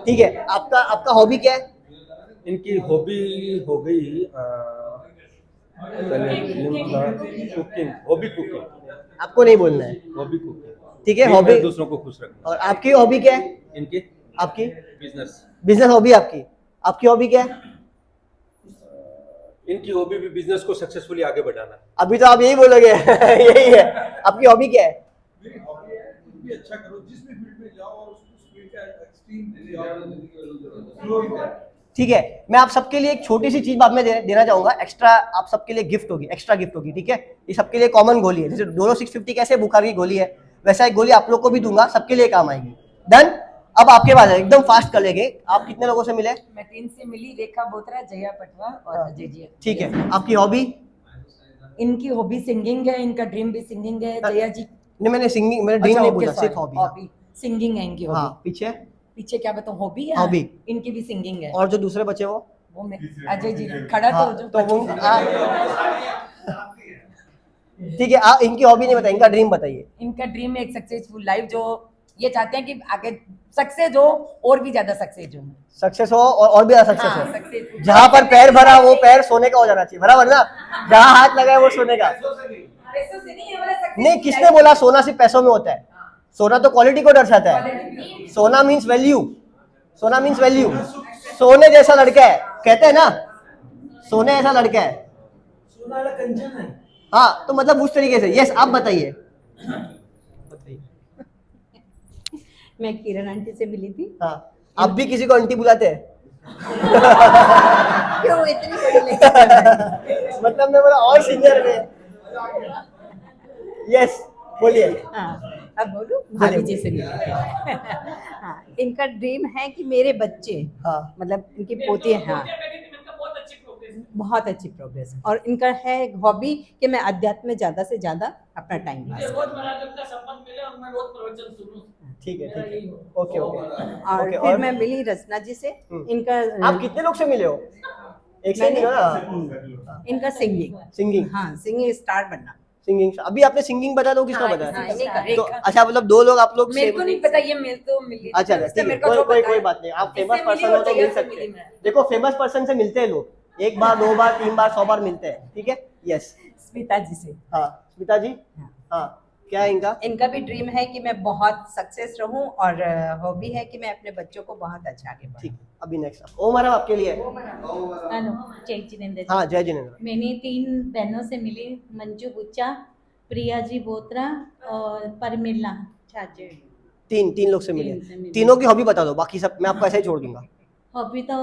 Speaker 1: ठीक है, आपका आपका हॉबी क्या है?
Speaker 3: इनकी हॉबी हो गई पहले ड्रीम था कुकिंग, हॉबी कुकिंग।
Speaker 1: आपको नहीं बोलना है,
Speaker 3: हॉबी कुकिंग।
Speaker 1: ठीक है।
Speaker 3: ड्रीम
Speaker 1: हॉबी
Speaker 3: दूसरों को खुश रखना।
Speaker 1: और आपकी हॉबी क्या है?
Speaker 3: इनकी
Speaker 1: आपकी
Speaker 3: बिजनेस।
Speaker 1: बिजनेस हॉबी आपकी। आपकी हॉबी क्या है?
Speaker 3: इनकी हॉबी भी बिजनेस को सक्सेसफुली आगे बढ़ाना।
Speaker 1: अभी तो आप यही बोलोगे। यही है आपकी हॉबी क्या है?
Speaker 7: मेरी हॉबी है कुछ भी अच्छा करो, जिस भी फील्ड में जाओ और उस फील्ड का एक्सट्रीम।
Speaker 1: ठीक है, मैं आप सबके लिए एक छोटी सी चीज बाद में देना चाहूंगा, एक्स्ट्रा आप सबके लिए गिफ्ट होगी, एक्स्ट्रा गिफ्ट होगी। ठीक है, ये सबके लिए कॉमन गोली है। जैसे डोलो 650 कैसे बुखार की गोली है, वैसा एक गोली आप लोग को भी दूंगा, सबके लिए काम आएगी। डन। अब आपके पास है, एकदम फास्ट कर लेंगे। आप कितने लोगों से मिले?
Speaker 11: मैं 3 से मिली, रेखा बोत्रा, जया पटवा और अजय जी।
Speaker 1: ठीक है, आपकी हॉबी?
Speaker 11: इनकी हॉबी सिंगिंग है, इनका ड्रीम भी सिंगिंग है। जया जी
Speaker 1: नहीं, मैंने सिंगिंग, मैंने ड्रीम नहीं पूछा, सिर्फ हॉबी।
Speaker 11: सिंगिंग है इनकी हॉबी।
Speaker 1: हाँ, पीछे
Speaker 11: पीछे क्या बताऊं, हॉबी है।
Speaker 1: हॉबी
Speaker 11: इनकी भी सिंगिंग है।
Speaker 1: और जो दूसरे बच्चे वो
Speaker 11: मैं अजय जी खड़ा
Speaker 1: हाँ,
Speaker 11: तो जो
Speaker 1: तो वो ठीक है। आप इनकी हॉबी नहीं बताइए, इनका ड्रीम बताइए।
Speaker 11: इनका ड्रीम है एक सक्सेसफुल लाइफ, जो ये चाहते हैं कि आगे सक्सेस हो और भी ज्यादा सक्सेस हो।
Speaker 1: सक्सेस हो और भी ज्यादा सक्सेस
Speaker 11: हाँ,
Speaker 1: हो।
Speaker 11: successful।
Speaker 1: जहां पर पैर भरा वो पैर सोने का हो जाना चाहिए, बराबर ना? जहां हाथ लगा है वो सोने का नहीं। किसने बोला सोना सिर्फ पैसों में होता है? सोना तो क्वालिटी को दर्शाता है। सोना मीन्स वैल्यू। सोना मीन्स वैल्यू। सोने जैसा लड़का है, कहते हैं ना, सोने जैसा लड़का है।
Speaker 10: सोना वाला कंचन है।
Speaker 1: हाँ, तो मतलब उस तरीके से। यस, आप बताइए।
Speaker 13: मैं किरण आंटी से मिली थी।
Speaker 1: हाँ, आप भी किसी को आंटी बुलाते हैं?
Speaker 13: क्यों इतनी बड़ी लेके?
Speaker 1: मतलब मैं बोला और सीनियर में। यस, बोलिए।
Speaker 13: हाँ, अब बोलूं? भाभी जी से मिली थी। हाँ, इनका ड्रीम है कि मेरे बच्चे,
Speaker 1: हाँ,
Speaker 13: मतलब इनकी पोती है, हाँ, बहुत अच्छी प्रोग्रेस। और इनका है हॉबी कि मैं अध्यात्म में ज्यादा से ज्यादा अपना टाइम पास करूं।
Speaker 1: ठीक है, ठीक है। Okay okay.
Speaker 13: और
Speaker 1: ओके,
Speaker 13: फिर मैं मिली रचना जी से। इनका
Speaker 1: आप कितने लोग से मिले हो? एक से मिले ना?
Speaker 13: इनका सिंगिंग।
Speaker 1: सिंगिंग,
Speaker 13: हाँ, सिंगिंग स्टार बनना।
Speaker 1: सिंगिंग। अभी आपने सिंगिंग बताया तो किसका
Speaker 13: हाँ,
Speaker 1: बताया?
Speaker 13: हाँ, इन्हीं
Speaker 1: तो
Speaker 13: का।
Speaker 1: अच्छा, मतलब दो लोग आप लोग
Speaker 11: मेरे को नहीं पता, ये मिल तो मिली।
Speaker 1: अच्छा, ठीक है, कोई बात नहीं। आप फेमस पर्सन हो तो मिल सकते हैं। देखो, फेमस पर्सन से मिलते हैं लोग, एक बार, 2 बार, 3 बार, 100 बार मिलते हैं। ठीक है। यस,
Speaker 11: स्मिता जी से।
Speaker 1: हाँ, स्मिता जी। हाँ, क्या है इनका?
Speaker 13: इनका भी ड्रीम है कि मैं बहुत सक्सेस रहूं, और हॉबी है कि मैं अपने बच्चों को बहुत अच्छा आगे बढ़ाऊं।
Speaker 1: ठीक, अभी नेक्स्ट ओम मैडम आपके लिए।
Speaker 14: हेलो, जय जिनेंद्र।
Speaker 1: हाँ, जय जिनेंद्र।
Speaker 14: मैंने 3 बहनों से मिली, मंजू बुच्चा, प्रिया जी बोत्रा और परमिला छाजे।
Speaker 1: तीन लोग से मिले।
Speaker 14: तीन से मिले।
Speaker 1: तीनों की हॉबी बता दो, बाकी सब मैं आपको ऐसे ही छोड़ दूंगा।
Speaker 14: हॉबी तो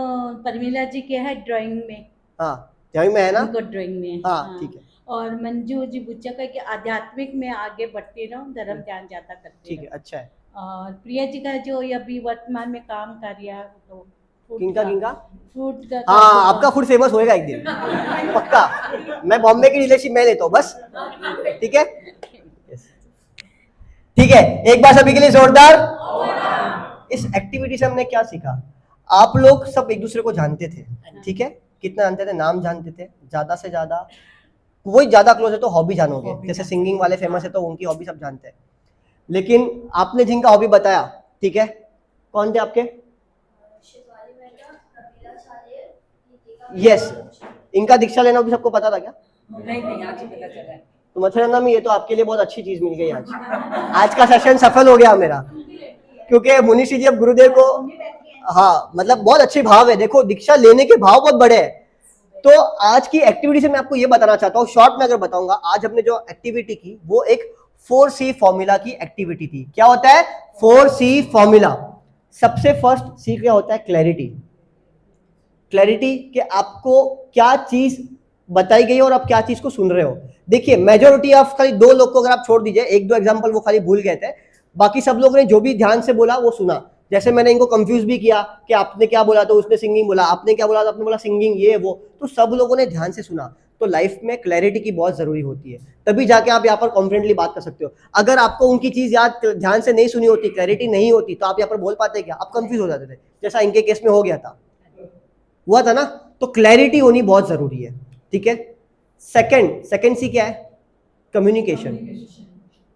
Speaker 14: परमिला जी के है ड्राइंग में।
Speaker 1: हाँ, ड्राइंग में है ना?
Speaker 14: उनको ड्राइंग में।
Speaker 1: हाँ, ठीक है।
Speaker 14: और मंजू जी बुच्चा का कि आध्यात्मिक में आगे बढ़ती रहूं, धर्म ध्यान ज्यादा करती
Speaker 1: ठीक है, अच्छा है।
Speaker 14: और प्रिया जी का जो अभी वर्तमान में काम कर रहा है, तो
Speaker 1: किनका?
Speaker 14: फूड का।
Speaker 1: हाँ, आपका फूड फेमस होएगा एक दिन, पक्का। मैं बॉम्बे की डीलरशिप मैं लेता हूँ बस। ठीक है, ठीक है। एक बार सभी के लिए जोरदार। इस एक्टिविटी से हमने क्या सीखा? आप लोग सब एक दूसरे को जानते थे, ठीक है? कितना जानते थे? नाम जानते थे ज्यादा से ज्यादा। वही ज्यादा क्लोज है तो हॉबी जानोगे। जैसे सिंगिंग वाले फेमस है तो उनकी हॉबी सब जानते हैं। लेकिन आपने जिनका हॉबी बताया, ठीक है, कौन थे आपके? यस, इनका दीक्षा लेना भी सबको पता था क्या?
Speaker 11: नहीं, आज ही पता चला है।
Speaker 1: तो मच्छरदानी में ये तो आपके लिए बहुत अच्छी चीज मिल गई आज। आज का सेशन सफल हो गया मेरा, क्योंकि मुनीष जी अब गुरुदेव को, हाँ, मतलब बहुत अच्छे भाव है। देखो, दीक्षा लेने के भाव बहुत बड़े हैं। तो आज की एक्टिविटी से मैं आपको ये बताना चाहता हूँ, शॉर्ट में अगर बताऊंगा, आज हमने जो एक्टिविटी की वो एक 4C फॉर्मूला की एक्टिविटी थी। क्या होता है 4C फॉर्मूला? सबसे फर्स्ट सी क्या होता है? क्लैरिटी। क्लैरिटी कि आपको क्या चीज बताई गई और आप क्या चीज को सुन रहे हो। देखिए, मेजोरिटी ऑफ खाली 2 लोग को अगर आप छोड़ दीजिए, 1-2 एग्जांपल वो खाली भूल गए थे, बाकी सब लोगों ने जो भी ध्यान से बोला वो सुना। जैसे मैंने इनको कंफ्यूज भी किया कि आपने क्या बोला तो उसने सिंगिंग बोला, आपने क्या बोला तो आपने बोला सिंगिंग, ये वो, तो सब लोगों ने ध्यान से सुना। तो लाइफ में क्लैरिटी की बहुत जरूरी होती है, तभी जाके आप यहाँ पर कॉन्फिडेंटली बात कर सकते हो। अगर आपको उनकी चीज याद ध्यान से नहीं सुनी होती, क्लैरिटी नहीं होती, तो आप यहाँ पर बोल पाते क्या? आप कंफ्यूज हो जाते थे, जैसा इनके केस में हो गया था, हुआ था ना। तो क्लैरिटी होनी बहुत जरूरी है, ठीक है। सेकंड सी क्या है? कम्युनिकेशन,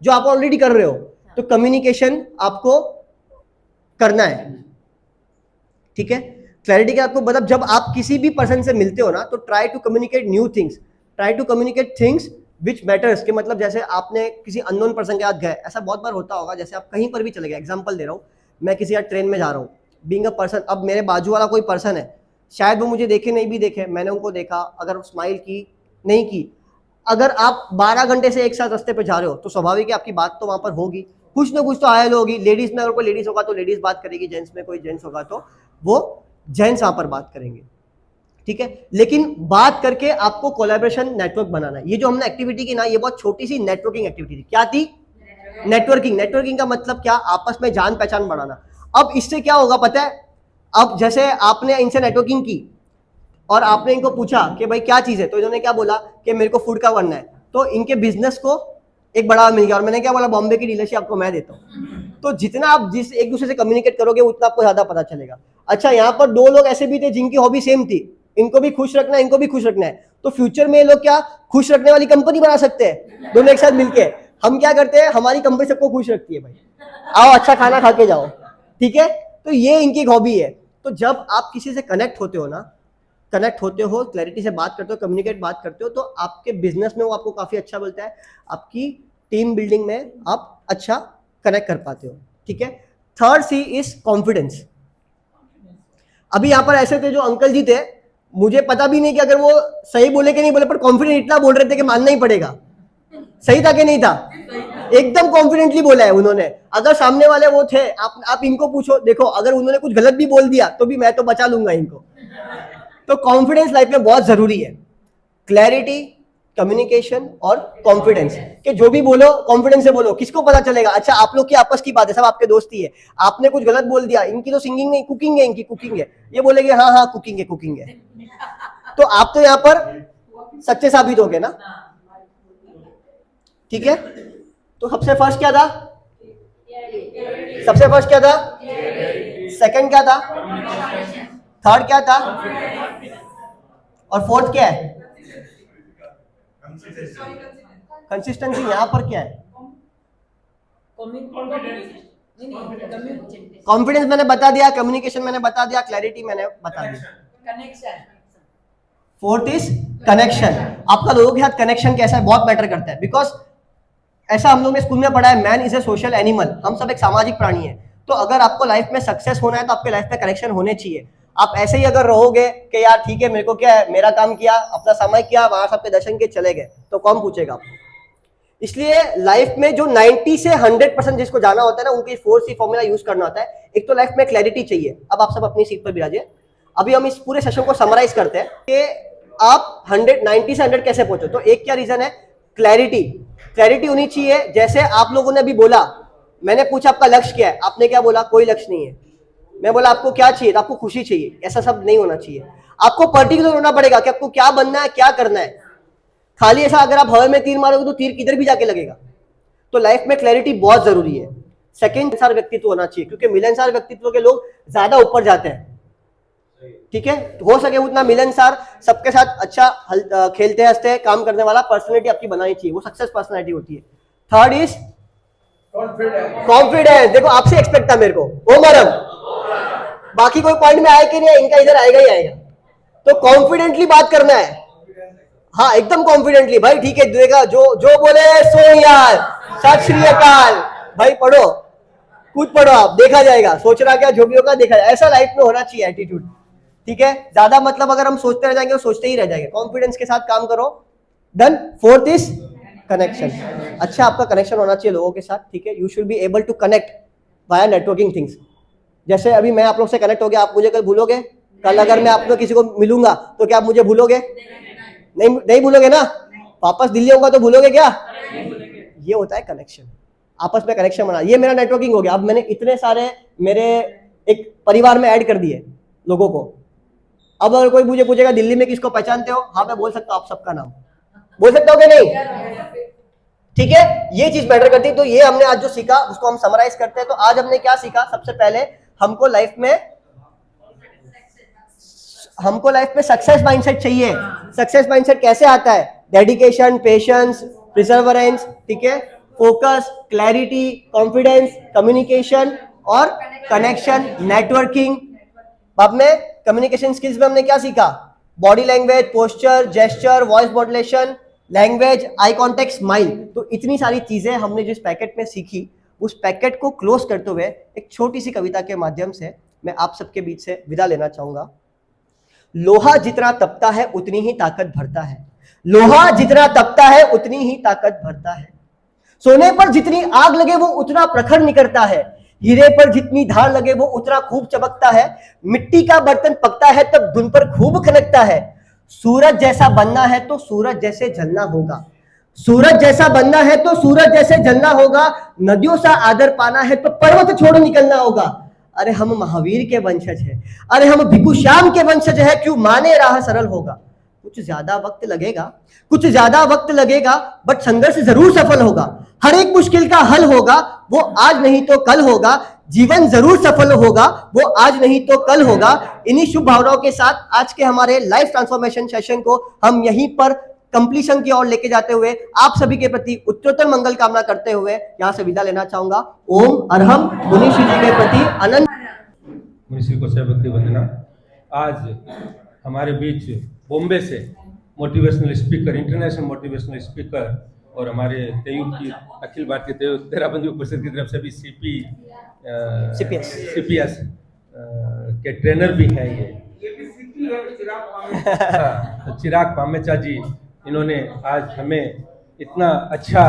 Speaker 1: जो आप ऑलरेडी कर रहे हो। तो कम्युनिकेशन आपको करना है, ठीक है। क्लैरिटी का आपको मतलब जब आप किसी भी पर्सन से मिलते हो ना, तो try to communicate new things, try to communicate things which matters. के मतलब जैसे आपने किसी अननोन पर्सन के साथ गए, ऐसा बहुत बार होता होगा, जैसे आप कहीं पर भी चले गए, एग्जांपल दे रहा हूँ, मैं किसी यार ट्रेन में जा रहा हूँ, बीइंग अ पर्सन, अब मेरे बाजू वाला कोई पर्सन है, शायद वो मुझे देखे नहीं भी देखे, मैंने उनको देखा, अगर स्माइल की नहीं की, अगर आप 12 घंटे से एक साथ रास्ते पे जा रहे हो, तो स्वाभाविक है आपकी बात तो वहां पर होगी, कुछ ना कुछ तो आयल होगी। लेडीज में अगर कोई लेडीज होगा तो लेडीज बात करेगी, जेंट्स में कोई जेंट्स होगा तो वो जेंट्स वहां पर बात करेंगे, ठीक है। लेकिन बात करके आपको कोलैबोरेशन नेटवर्क बनाना है। ये जो हमने एक्टिविटी की ना, ये बहुत छोटी सी नेटवर्किंग एक्टिविटी थी। क्या थी? नेटवर्किंग। नेटवर्किंग का मतलब क्या? आपस में जान पहचान बढ़ाना। अब इससे क्या होगा पता है? अब जैसे आपने इनसे नेटवर्किंग की और आपने इनको पूछा कि भाई क्या चीज है, तो इन्होंने क्या बोला कि मेरे को फूड का बनना है, तो इनके बिजनेस को एक बढ़ावा मिल गया। और मैंने क्या बोला? बॉम्बे की डीलरशिप आपको मैं देता हूँ। तो जितना आप जिस एक दूसरे से कम्युनिकेट करोगे, उतना आपको ज्यादा पता चलेगा। अच्छा, यहाँ पर 2 लोग ऐसे भी थे जिनकी हॉबी सेम थी, इनको भी खुश रखना है, इनको भी खुश रखना है, तो फ्यूचर में ये लोग क्या खुश रखने वाली कंपनी बना सकते हैं, दोनों एक साथ मिलके। हम क्या करते हैं, हमारी कंपनी सबको खुश रखती है, भाई आओ अच्छा खाना खा के जाओ, ठीक है। तो ये इनकी हॉबी है। तो जब आप किसी से कनेक्ट होते हो ना, कनेक्ट होते हो, क्लैरिटी से बात करते हो, कम्युनिकेट बात करते हो, तो आपके बिजनेस में वो आपको काफी अच्छा बोलता है, आपकी टीम बिल्डिंग में आप अच्छा कनेक्ट कर पाते हो, ठीक है। Third C is confidence. अभी यहाँ पर ऐसे थे जो अंकल जी थे, मुझे पता भी नहीं कि अगर वो सही बोले कि नहीं बोले, पर कॉन्फिडेंट इतना बोल रहे थे कि मानना ही पड़ेगा। सही था कि नहीं था? एकदम कॉन्फिडेंटली बोला है उन्होंने। अगर सामने वाले वो थे, आप इनको पूछो, देखो अगर उन्होंने कुछ गलत भी बोल दिया तो भी मैं तो बचा लूंगा इनको। तो कॉन्फिडेंस लाइफ में बहुत जरूरी है। क्लैरिटी, कम्युनिकेशन और कॉन्फिडेंस, कि जो भी बोलो कॉन्फिडेंस से बोलो। किसको पता चलेगा? अच्छा, आप लोग की आपस की बात है, सब आपके दोस्ती है, आपने कुछ गलत बोल दिया, इनकी तो सिंगिंग नहीं कुकिंग है, इनकी कुकिंग है, ये बोलेंगे हाँ हाँ कुकिंग है कुकिंग है। तो आप तो यहाँ पर सच्चे साबित हो गए ना, ठीक है। तो सबसे फर्स्ट क्या था? सबसे फर्स्ट क्या था? सेकंड क्या था? थर्ड क्या था? और फोर्थ क्या है? कंसिस्टेंसी। यहां पर क्या है? कॉन्फिडेंस मैंने बता दिया, कम्युनिकेशन मैंने बता दिया, क्लैरिटी मैंने बता दिया। Fourth is connection. आपका लोगों के साथ कनेक्शन कैसा है बहुत मैटर करता है, बिकॉज ऐसा हम लोग ने स्कूल में पढ़ा है, man is a social animal, हम सब एक सामाजिक प्राणी है। तो अगर आपको लाइफ में सक्सेस होना है तो आपके लाइफ में कनेक्शन होने चाहिए। आप ऐसे ही अगर रहोगे कि यार ठीक है मेरे को क्या है, मेरा काम किया, अपना समय किया, वहां सबके दर्शन के चले गए, तो कौन पूछेगा आपको? इसलिए लाइफ में जो 90 से 100% जिसको जाना होता है ना, उनकी 4C फॉर्मूला यूज करना होता है। एक तो लाइफ में क्लैरिटी चाहिए। अब आप सब अपनी सीट पर बिराजिए। अभी हम इस पूरे सेशन को समराइज करते हैं कि आप 90 से 100 कैसे पहुंचो। तो एक क्या रीजन है? क्लैरिटी। क्लैरिटी होनी चाहिए। जैसे आप लोगों ने अभी बोला, मैंने पूछा आपका लक्ष्य क्या है, आपने क्या बोला? कोई लक्ष्य नहीं है। मैं बोला आपको क्या चाहिए, तो आपको खुशी चाहिए। ऐसा सब नहीं होना चाहिए, आपको पर्टिकुलर होना पड़ेगा कि आपको क्या बनना है, क्या करना है। खाली ऐसा अगर आप हवा में तीर मारोगे तो तीर किधर भी जाके लगेगा। तो लाइफ में क्लैरिटी बहुत जरूरी है। सेकंड, मिलनसार व्यक्तित्व होना चाहिए, क्योंकि मिलनसार व्यक्तित्व के लोग ज्यादा ऊपर जाते हैं, ठीक है। हो सके उतना मिलनसार, सबके साथ अच्छा खेलते हंसते काम करने वाला पर्सनैलिटी आपकी बनानी चाहिए, वो सक्सेस पर्सनैलिटी होती है। Third is confidence. देखो आपसे एक्सपेक्ट था मेरे को, ओ मैडम, बाकी कोई पॉइंट में आए कि नहीं, इनका इधर आएगा ही आएगा। तो कॉन्फिडेंटली बात करना है, हाँ एकदम कॉन्फिडेंटली। भाई ठीक है, देखा जो बोले सो यार, सत श्री अकाल। भाई पढ़ो, कुछ पढ़ो, आप देखा जाएगा, सोचना क्या जो भी होगा देखा जाएगा। ऐसा लाइफ में होना चाहिए एटीट्यूड, ठीक है। ज्यादा मतलब अगर हम सोचते रह जाएंगे, सोचते ही रह जाएंगे। कॉन्फिडेंस के साथ काम करो। डन। Fourth is connection. अच्छा, आपका कनेक्शन होना चाहिए लोगों के साथ, ठीक है। You should be able to connect via networking things. जैसे अभी मैं आप लोग से कनेक्ट हो गया, आप मुझे कल भूलोगे? कल अगर मैं आप लोग किसी को मिलूंगा तो क्या आप मुझे भूलोगे? नहीं भूलोगे ना। वापस दिल्ली होगा तो भूलोगे क्या? ये होता है कनेक्शन, आपस में कनेक्शन बना। ये मेरा नेटवर्किंग हो गया। अब मैंने इतने सारे मेरे एक परिवार में ऐड कर दिए लोगों को। अब अगर कोई मुझे पूछेगा दिल्ली में किसको पहचानते हो, हाँ मैं बोल सकता हूँ आप सबका नाम बोल सकते हो कि नहीं? ठीक है, ये चीज मैटर करती है। तो ये हमने आज जो सीखा उसको हम समराइज करते हैं। तो आज हमने क्या सीखा? सबसे पहले हमको लाइफ में सक्सेस माइंडसेट चाहिए। सक्सेस माइंडसेट कैसे आता है? डेडिकेशन, पेशेंस, प्रिजर्वरेंस, ठीक है, फोकस, क्लैरिटी, कॉन्फिडेंस, कम्युनिकेशन और कनेक्शन, नेटवर्किंग। अब में कम्युनिकेशन स्किल्स में हमने क्या सीखा? Body language, posture, gesture, voice modulation, language, eye contact, smile. तो इतनी सारी चीजें हमने जिस पैकेट में सीखी, उस पैकेट को क्लोज करते हुए एक छोटी सी कविता के माध्यम से मैं आप सबके बीच से विदा लेना चाहूंगा। लोहा जितना तपता है उतनी ही ताकत भरता है। लोहा जितना तपता है उतनी ही ताकत भरता है। सोने पर जितनी आग लगे वो उतना प्रखर निकलता है। हीरे पर जितनी धार लगे वो उतना खूब चमकता है। मिट्टी का बर्तन पकता है तब धुन पर खूब खनकता है। सूरज जैसा बनना है तो सूरज जैसे जलना होगा। सूरज जैसा बनना है तो सूरज जैसे जलना होगा। नदियों सा आदर पाना है तो पर्वत छोड़ निकलना होगा। अरे हम महावीर के वंशज हैं, अरे हम भिक्षु श्याम के वंशज हैं, क्यों माने राह सरल होगा। कुछ ज्यादा वक्त लगेगा, बट संघर्ष जरूर सफल होगा। हर एक मुश्किल का हल होगा, वो आज नहीं तो कल होगा। जीवन जरूर सफल होगा, वो आज नहीं तो कल होगा। इन्हीं शुभ भावनाओं के साथ आज के हमारे लाइफ ट्रांसफॉर्मेशन सेशन को हम यहीं पर कंप्लीशन की ओर लेके जाते हुए आप सभी के प्रति उत्तरोत्तर मंगल कामना करते हुए यहाँ से विदा लेना चाहूंगा। ओम अरहम। मुनीष जी के प्रति अनंत
Speaker 3: मुनीष को भक्ति वंदना। आज हमारे बीच बॉम्बे से motivational speaker, international motivational speaker और हमारे तेयूब की अखिल भारतीय तेयूब तेराबंदी परिषद की तरफ से भी CPS के ट्रेनर भी हैं ये भी CP है, चिराग पामेचा जी। इन्होंने आज हमें इतना अच्छा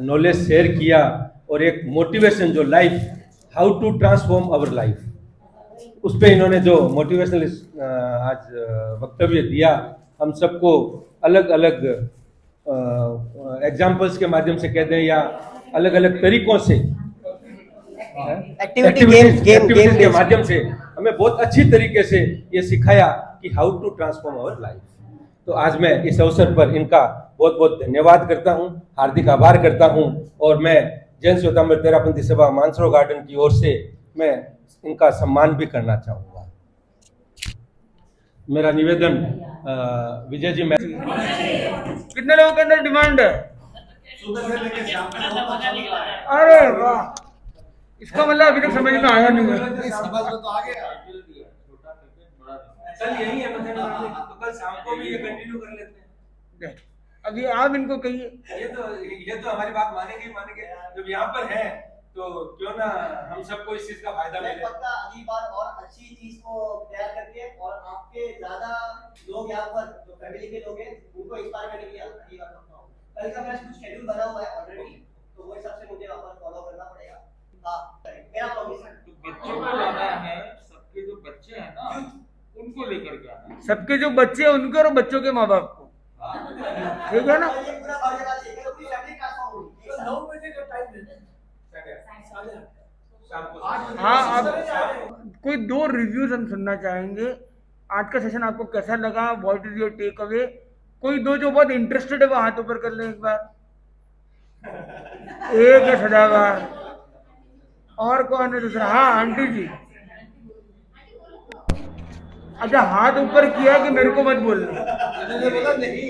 Speaker 3: नॉलेज शेयर किया और एक मोटिवेशन जो life, how to transform our life, उस पर इन्होंने जो मोटिवेशनल आज वक्तव्य दिया, हम सबको अलग अलग एग्जाम्पल्स के माध्यम से कह दें या अलग अलग तरीकों से एक्टिविटीज के माध्यम से हमें बहुत अच्छी तरीके से ये सिखाया कि how to transform our life. तो आज मैं इस अवसर पर इनका बहुत बहुत धन्यवाद करता हूँ, हार्दिक आभार करता हूँ। और मैं जैन श्वेतांबर तेरापंथी सभा मानसरोवर गार्डन की ओर से मैं इनका सम्मान भी करना चाहूँगा। मेरा निवेदन विजय जी, मैं
Speaker 15: कितने लोगों के अंदर डिमांड है? अरे वाह, इसका मतलब अभी तक समझ में आया नहीं है।
Speaker 10: समझ में तो आ गया।
Speaker 3: कल यही है, तो कल शाम को भी ये कंटिन्यू कर लेते हैं।
Speaker 15: अभी आप इनको कहिए।
Speaker 3: ये तो हमारी बात मानेंगे। जब यहाँ पर है तो क्यों ना हम सबको इस चीज का फायदा मिले।
Speaker 1: अगली बार और अच्छी चीज को तैयार करके और आपके ज्यादा लोग यहाँ पर जो फैमिली के लोग हैं उनको इंस्पायर करने के लिए अगली बार करता हूँ। कल का मेरा कुछ शेड्यूल बना हुआ है ऑलरेडी, तो वो हिसाब से मुझे वहाँ पर फॉलो करना पड़ेगा। हाँ, मेरा प्रॉमिस है।
Speaker 15: बच्चों को लाना है, सबके जो बच्चे हैं ना उनको लेकर के आना। सबके जो बच्चे हैं उनको और बच्चों के माँ बाप को, ठीक है ना? हाँ, अब कोई 2 रिव्यूज हम सुनना चाहेंगे। आज का सेशन आपको कैसा लगा? What is your takeaway? कोई 2 जो बहुत इंटरेस्टेड है वो हाथ ऊपर कर लें एक बार। एक है सदाबहार, और कौन है दूसरा? हाँ, आंटी जी। अच्छा, हाथ ऊपर किया कि मेरे को मत बोलना।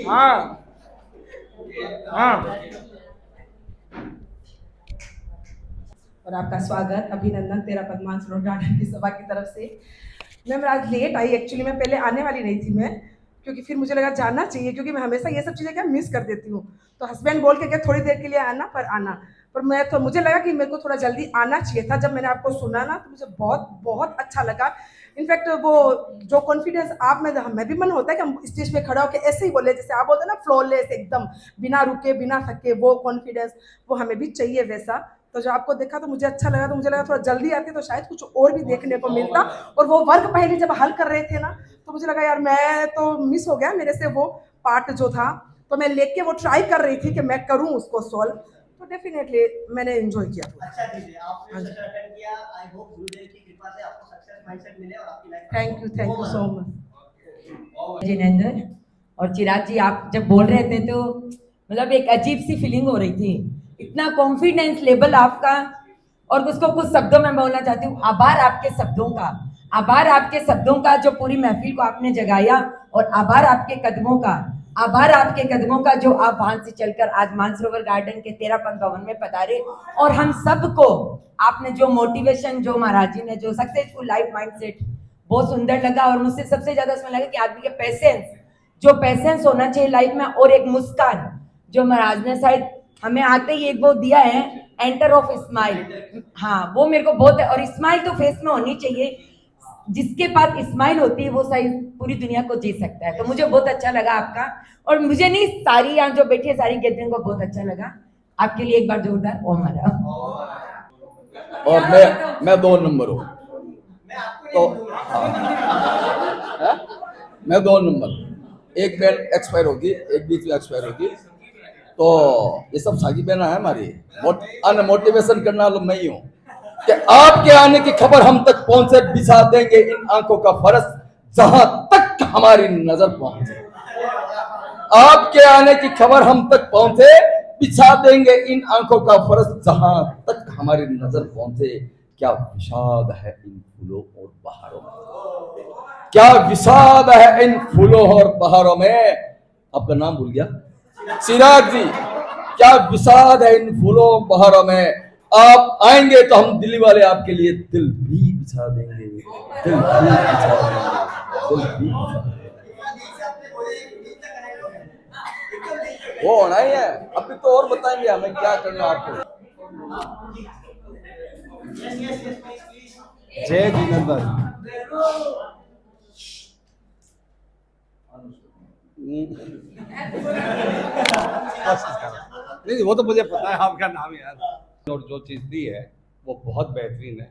Speaker 15: हाँ हाँ।
Speaker 6: और आपका स्वागत, अभिनंदन तेरापंथी मानसरोवर गार्डन की सभा की तरफ से। मैम आज लेट आई, एक्चुअली मैं पहले आने वाली नहीं थी मैं, क्योंकि फिर मुझे लगा जाना चाहिए, क्योंकि मैं हमेशा ये सब चीज़ें क्या मिस कर देती हूँ। तो हस्बैंड बोल के क्या थोड़ी देर के लिए आना, पर मैं तो मुझे लगा कि मेरे को थोड़ा जल्दी आना चाहिए था। जब मैंने आपको सुना ना तो मुझे बहुत बहुत अच्छा लगा। इनफैक्ट वो जो कॉन्फिडेंस आप में, हमें भी मन होता है कि हम स्टेज पे खड़ा होकर ऐसे ही बोले, जैसे आप बोलते हैं ना, फ्लॉलेस एकदम, बिना रुके बिना थके, वो कॉन्फिडेंस वो हमें भी चाहिए वैसा। तो जो आपको देखा तो मुझे अच्छा लगा। तो मुझे लगा थोड़ा जल्दी आती तो शायद कुछ और भी देखने को मिलता। और वो वर्क पहले जब हल कर रहे थे ना, तो मुझे लगा यार मैं तो मिस हो गया मेरे से वो पार्ट जो था। तो मैं लेके वो ट्राई कर रही थी कि मैं करूँ उसको सॉल्व। तो डेफिनेटली मैंने एंजॉय किया।
Speaker 1: अच्छा कीजिए, आपने सेशन अटेंड किया। आई होप गुरुदेव की कृपा से आपको माइंडसेट मिले और आपकी life
Speaker 6: thank you so much.
Speaker 11: Jinendra और चिराग जी, आप जब बोल रहे थे तो मतलब एक अजीब सी फीलिंग हो रही थी, इतना कॉन्फिडेंस लेवल आपका। और उसको कुछ शब्दों में बोलना चाहती हूँ, आभार आपके शब्दों का, आभार आपके शब्दों का जो पूरी महफिल को आपने जगाया, और आभार आपके कदमों का, आभार आपके कदमों का जो आप वहां से चलकर आज मानसरोवर गार्डन के 13 भवन में पधारे। और हम सबको आपने जो मोटिवेशन, जो महाराज जी ने जो सक्सेसफुल लाइफ माइंडसेट, बहुत सुंदर लगा। और मुझसे सबसे ज्यादा इसमें लगा कि आदमी के पेशेंस, जो पेशेंस होना चाहिए लाइफ में, और एक मुस्कान जो महाराज ने शायद हमें आते ही एक वो दिया है, एंटर ऑफ स्माइल। हाँ, वो मेरे को बहुत है। और स्माइल तो फेस में होनी चाहिए, जिसके पास स्माइल होती है वो शायद पूरी दुनिया को जी सकता है। तो मुझे बहुत अच्छा लगा आपका, और मुझे नहीं, सारी यहाँ जो बैठी है सारी गैदरिंग को बहुत अच्छा लगा। आपके लिए एक बार जोरदार ओम हरा।
Speaker 2: और मैं 2 नंबर हूँ, तो मैं 2 नंबर, एक बहन एक्सपायर होगी, एक बीच में एक्सपायर होगी। तो ये सब सागी बहना है हमारी, अनमोटिवेशन करना वाला मैं ही हूँ कि आपके आने की खबर हम तक पहुंचे, बिछा देंगे इन आंखों का फर्श जहां तक हमारी नजर पहुंचे। आपके आने की खबर हम तक पहुंचे, बिछा देंगे इन आंखों का फर्श जहां तक हमारी नजर पहुंचे। क्या विषाद है इन फूलों और बहारों में, क्या विषाद है इन फूलों और बहारों में। आपका नाम भूल गया, चिराग जी। क्या विषाद है इन फूलों बहारों में। आप आएंगे तो हम दिल्ली वाले आपके लिए दिल भी बिछा देंगे, दिल भी बिछा देंगे, दिल भी बिछा देंगे। वो होना ही है, अभी तो और बताएंगे हमें क्या करना आपको।
Speaker 16: जय जिनेंद्र। नहीं, वो तो मुझे पता है आपका नाम यार। और जो चीज़ दी है वो बहुत बेहतरीन है,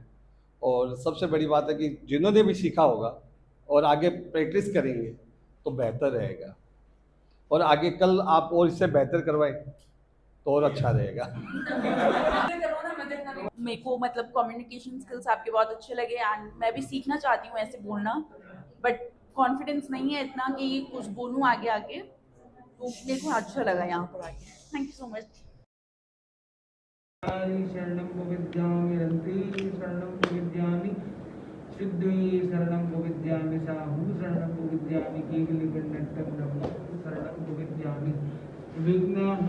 Speaker 16: और सबसे बड़ी बात है कि जिन्होंने भी सीखा होगा और आगे प्रैक्टिस करेंगे तो बेहतर रहेगा, और आगे कल आप और इससे बेहतर करवाएं तो और अच्छा रहेगा।
Speaker 17: मेरे को मतलब कम्युनिकेशन स्किल्स आपके बहुत अच्छे लगे, एंड मैं भी सीखना चाहती हूँ ऐसे बोलना, बट कॉन्फिडेंस नहीं है इतना कि कुछ बोलूँ आगे आगे। तो मेरे को अच्छा लगा यहाँ पर आके। Thank you so much.
Speaker 15: शरणं विद्यामि रन्ति शरणं विद्यामि सिद्धि शरणं विद्यामि साहु शरणं विद्यामि केवलिकण्ठं ब्रह्म शरणं विद्यामि विघ्नहरं